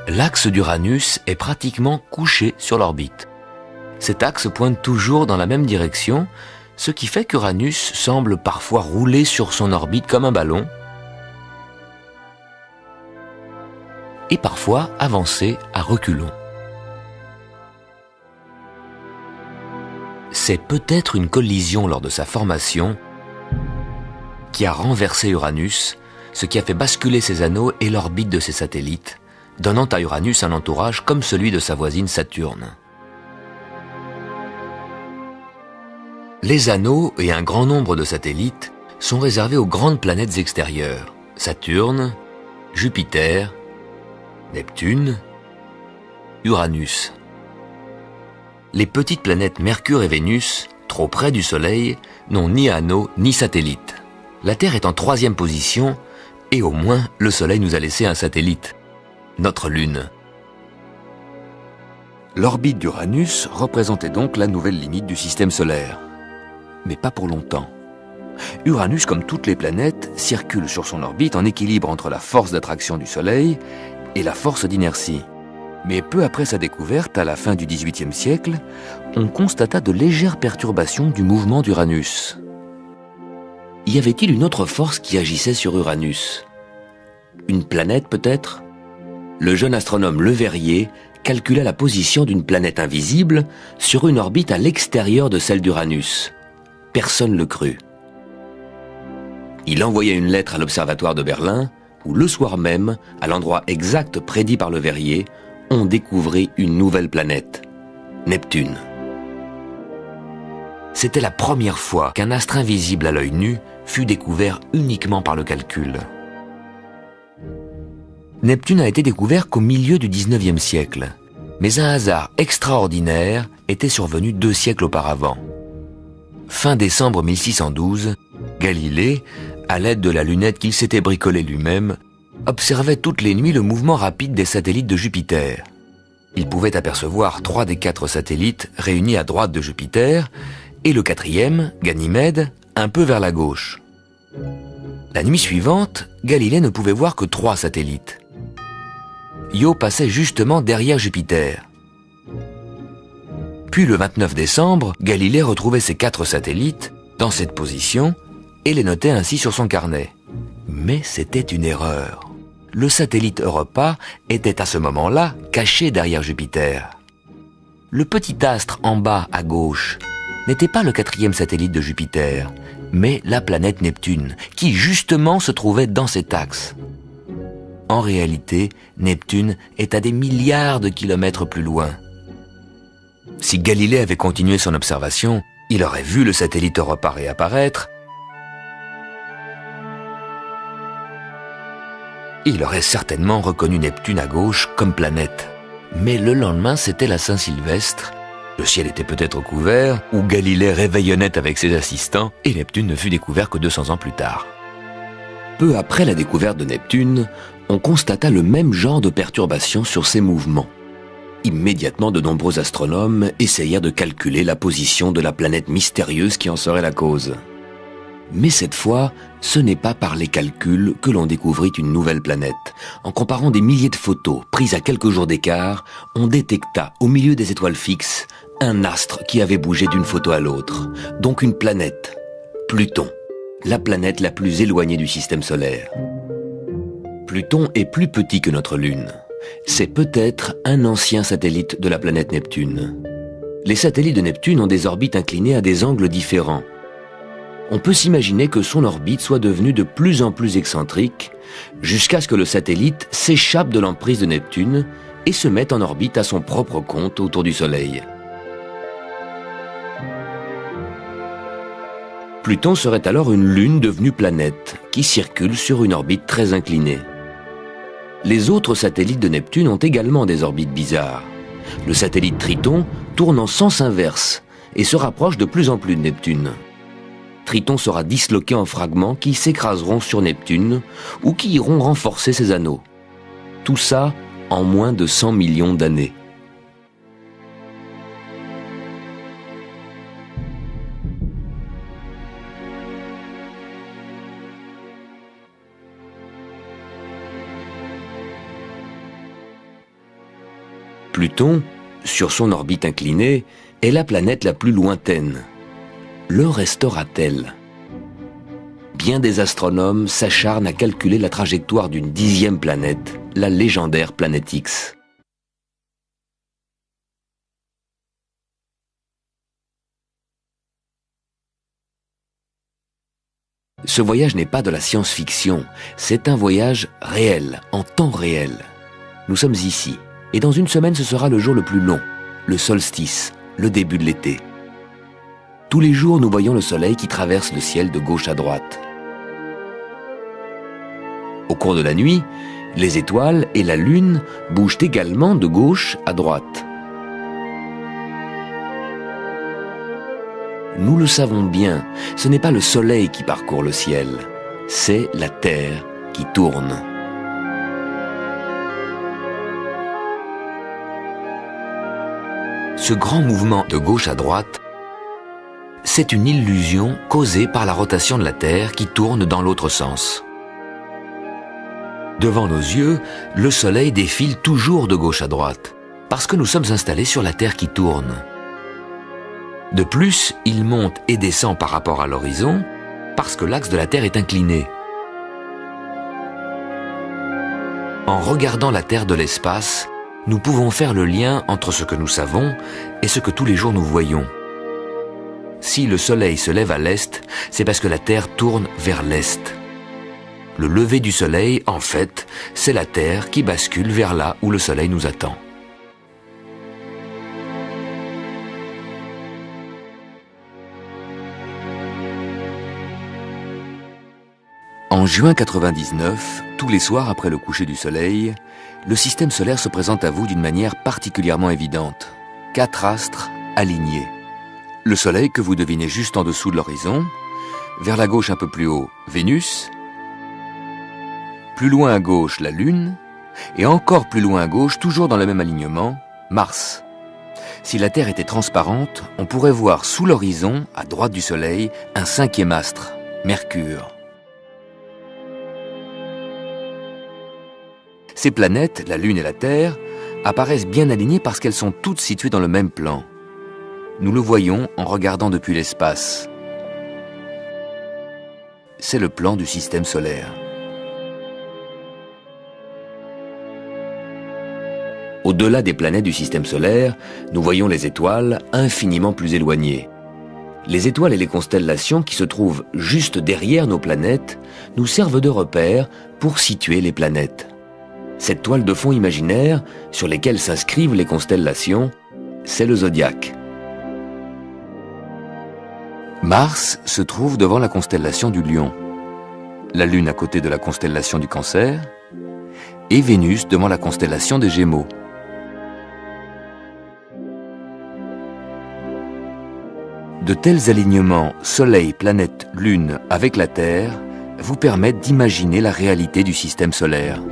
L'axe d'Uranus est pratiquement couché sur l'orbite. Cet axe pointe toujours dans la même direction, ce qui fait qu'Uranus semble parfois rouler sur son orbite comme un ballon et parfois avancer à reculons. C'est peut-être une collision lors de sa formation qui a renversé Uranus, ce qui a fait basculer ses anneaux et l'orbite de ses satellites, donnant à Uranus un entourage comme celui de sa voisine Saturne. Les anneaux et un grand nombre de satellites sont réservés aux grandes planètes extérieures, Saturne, Jupiter, Neptune, Uranus. Les petites planètes Mercure et Vénus, trop près du Soleil, n'ont ni anneaux ni satellites. La Terre est en 3e position et au moins le Soleil nous a laissé un satellite, notre Lune. L'orbite d'Uranus représentait donc la nouvelle limite du système solaire. Mais pas pour longtemps. Uranus, comme toutes les planètes, circule sur son orbite en équilibre entre la force d'attraction du Soleil et la force d'inertie. Mais peu après sa découverte, à la fin du XVIIIe siècle, on constata de légères perturbations du mouvement d'Uranus. Y avait-il une autre force qui agissait sur Uranus? Une planète peut-être? Le jeune astronome Le Verrier calcula la position d'une planète invisible sur une orbite à l'extérieur de celle d'Uranus. Personne ne le crut. Il envoya une lettre à l'observatoire de Berlin, où le soir même, à l'endroit exact prédit par Le Verrier, on découvrit une nouvelle planète, Neptune. C'était la première fois qu'un astre invisible à l'œil nu fut découvert uniquement par le calcul. Neptune a été découvert qu'au milieu du XIXe siècle, mais un hasard extraordinaire était survenu 2 siècles auparavant. Fin décembre 1612, Galilée, à l'aide de la lunette qu'il s'était bricolée lui-même, observait toutes les nuits le mouvement rapide des satellites de Jupiter. Il pouvait apercevoir 3 des 4 satellites réunis à droite de Jupiter et le 4e, Ganymède, un peu vers la gauche. La nuit suivante, Galilée ne pouvait voir que 3 satellites. Io passait justement derrière Jupiter. Puis le 29 décembre, Galilée retrouvait ses 4 satellites dans cette position et les notait ainsi sur son carnet. Mais c'était une erreur. Le satellite Europa était à ce moment-là caché derrière Jupiter. Le petit astre en bas à gauche n'était pas le 4e satellite de Jupiter, mais la planète Neptune, qui justement se trouvait dans cet axe. En réalité, Neptune est à des milliards de kilomètres plus loin. Si Galilée avait continué son observation, il aurait vu le satellite Europa réapparaître. Il aurait certainement reconnu Neptune à gauche comme planète. Mais le lendemain, c'était la Saint-Sylvestre. Le ciel était peut-être couvert, ou Galilée réveillonnait avec ses assistants, et Neptune ne fut découvert que 200 ans plus tard. Peu après la découverte de Neptune, on constata le même genre de perturbation sur ses mouvements. Immédiatement, de nombreux astronomes essayèrent de calculer la position de la planète mystérieuse qui en serait la cause. Mais cette fois, ce n'est pas par les calculs que l'on découvrit une nouvelle planète. En comparant des milliers de photos prises à quelques jours d'écart, on détecta au milieu des étoiles fixes un astre qui avait bougé d'une photo à l'autre. Donc une planète, Pluton, la planète la plus éloignée du système solaire. Pluton est plus petit que notre Lune. C'est peut-être un ancien satellite de la planète Neptune. Les satellites de Neptune ont des orbites inclinées à des angles différents. On peut s'imaginer que son orbite soit devenue de plus en plus excentrique, jusqu'à ce que le satellite s'échappe de l'emprise de Neptune et se mette en orbite à son propre compte autour du Soleil. Pluton serait alors une lune devenue planète, qui circule sur une orbite très inclinée. Les autres satellites de Neptune ont également des orbites bizarres. Le satellite Triton tourne en sens inverse et se rapproche de plus en plus de Neptune. Triton sera disloqué en fragments qui s'écraseront sur Neptune ou qui iront renforcer ses anneaux. Tout ça en moins de 100 millions d'années. Pluton, sur son orbite inclinée, est la planète la plus lointaine. Le restera-t-elle? Bien des astronomes s'acharnent à calculer la trajectoire d'une 10e planète, la légendaire planète X. Ce voyage n'est pas de la science-fiction, c'est un voyage réel, en temps réel. Nous sommes ici, et dans une semaine ce sera le jour le plus long, le solstice, le début de l'été. Tous les jours, nous voyons le soleil qui traverse le ciel de gauche à droite. Au cours de la nuit, les étoiles et la lune bougent également de gauche à droite. nous le savons bien, ce n'est pas le soleil qui parcourt le ciel, c'est la Terre qui tourne. Ce grand mouvement de gauche à droite, c'est une illusion causée par la rotation de la Terre qui tourne dans l'autre sens. Devant nos yeux, le Soleil défile toujours de gauche à droite, parce que nous sommes installés sur la Terre qui tourne. De plus, il monte et descend par rapport à l'horizon, parce que l'axe de la Terre est incliné. En regardant la Terre de l'espace, nous pouvons faire le lien entre ce que nous savons et ce que tous les jours nous voyons. Si le Soleil se lève à l'est, c'est parce que la Terre tourne vers l'est. Le lever du Soleil, en fait, c'est la Terre qui bascule vers là où le Soleil nous attend. En juin 99, tous les soirs après le coucher du Soleil, le système solaire se présente à vous d'une manière particulièrement évidente. 4 astres alignés. Le Soleil que vous devinez juste en dessous de l'horizon, vers la gauche un peu plus haut, Vénus, plus loin à gauche, la Lune, et encore plus loin à gauche, toujours dans le même alignement, Mars. Si la Terre était transparente, on pourrait voir sous l'horizon, à droite du Soleil, un 5e astre, Mercure. Ces planètes, la Lune et la Terre, apparaissent bien alignées parce qu'elles sont toutes situées dans le même plan. Nous le voyons en regardant depuis l'espace. C'est le plan du système solaire. Au-delà des planètes du système solaire, nous voyons les étoiles infiniment plus éloignées. Les étoiles et les constellations qui se trouvent juste derrière nos planètes nous servent de repères pour situer les planètes. Cette toile de fond imaginaire, sur laquelle s'inscrivent les constellations, c'est le zodiaque. Mars se trouve devant la constellation du Lion, la Lune à côté de la constellation du Cancer, et Vénus devant la constellation des Gémeaux. De tels alignements Soleil, planète, Lune avec la Terre vous permettent d'imaginer la réalité du système solaire.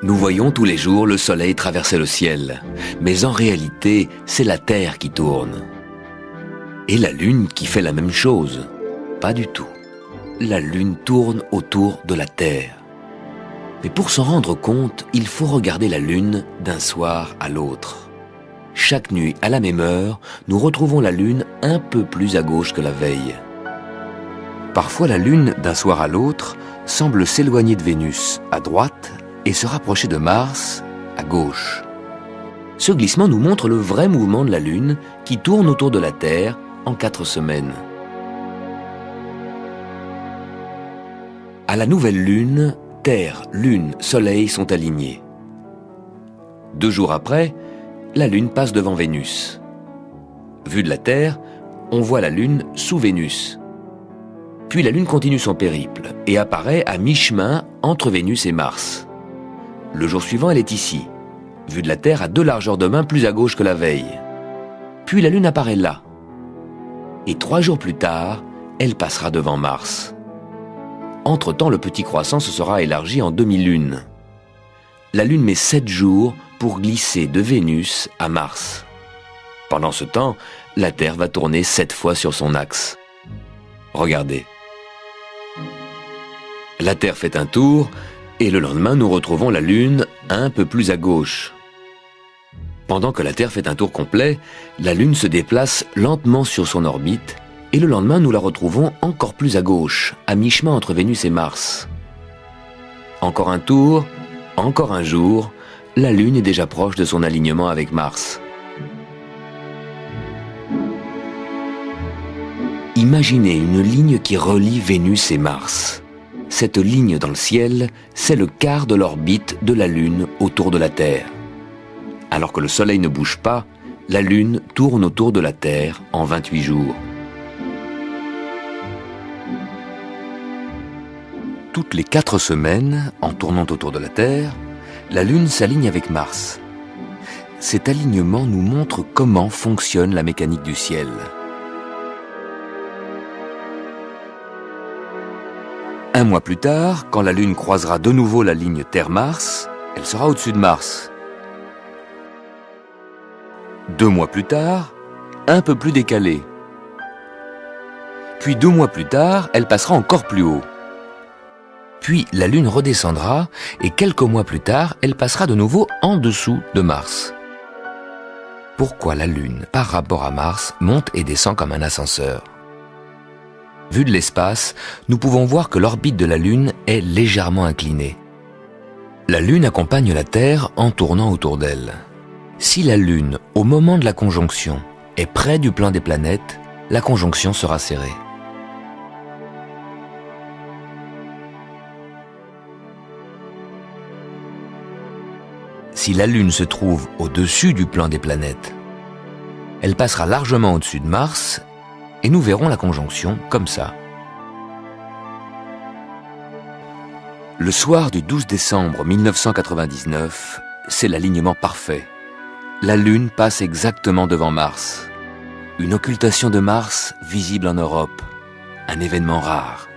Nous voyons tous les jours le Soleil traverser le ciel, mais en réalité, c'est la Terre qui tourne. Et la Lune qui fait la même chose. Pas du tout. La Lune tourne autour de la Terre. Mais pour s'en rendre compte, il faut regarder la Lune d'un soir à l'autre. Chaque nuit, à la même heure, nous retrouvons la Lune un peu plus à gauche que la veille. Parfois, la Lune, d'un soir à l'autre, semble s'éloigner de Vénus, à droite, et se rapprocher de Mars, à gauche. Ce glissement nous montre le vrai mouvement de la Lune qui tourne autour de la Terre en 4 semaines. À la nouvelle Lune, Terre, Lune, Soleil sont alignés. 2 jours après, la Lune passe devant Vénus. Vue de la Terre, on voit la Lune sous Vénus. Puis la Lune continue son périple et apparaît à mi-chemin entre Vénus et Mars. Le jour suivant, elle est ici, vue de la Terre à 2 largeurs de main plus à gauche que la veille. Puis la Lune apparaît là. Et 3 jours plus tard, elle passera devant Mars. Entre-temps, le petit croissant se sera élargi en demi-lune. La Lune met 7 jours pour glisser de Vénus à Mars. Pendant ce temps, la Terre va tourner 7 fois sur son axe. Regardez. La Terre fait un tour, et le lendemain, nous retrouvons la Lune un peu plus à gauche. Pendant que la Terre fait un tour complet, la Lune se déplace lentement sur son orbite, et le lendemain, nous la retrouvons encore plus à gauche, à mi-chemin entre Vénus et Mars. Encore un tour, encore un jour, la Lune est déjà proche de son alignement avec Mars. Imaginez une ligne qui relie Vénus et Mars. Cette ligne dans le ciel, c'est le quart de l'orbite de la Lune autour de la Terre. Alors que le Soleil ne bouge pas, la Lune tourne autour de la Terre en 28 jours. Toutes les 4 semaines, en tournant autour de la Terre, la Lune s'aligne avec Mars. Cet alignement nous montre comment fonctionne la mécanique du ciel. Un mois plus tard, quand la Lune croisera de nouveau la ligne Terre-Mars, elle sera au-dessus de Mars. 2 mois plus tard, un peu plus décalée. Puis 2 mois plus tard, elle passera encore plus haut. Puis la Lune redescendra et quelques mois plus tard, elle passera de nouveau en dessous de Mars. Pourquoi la Lune, par rapport à Mars, monte et descend comme un ascenseur? Vu de l'espace, nous pouvons voir que l'orbite de la Lune est légèrement inclinée. La Lune accompagne la Terre en tournant autour d'elle. Si la Lune, au moment de la conjonction, est près du plan des planètes, la conjonction sera serrée. Si la Lune se trouve au-dessus du plan des planètes, elle passera largement au-dessus de Mars et nous verrons la conjonction comme ça. Le soir du 12 décembre 1999, c'est l'alignement parfait. La Lune passe exactement devant Mars. Une occultation de Mars visible en Europe, un événement rare.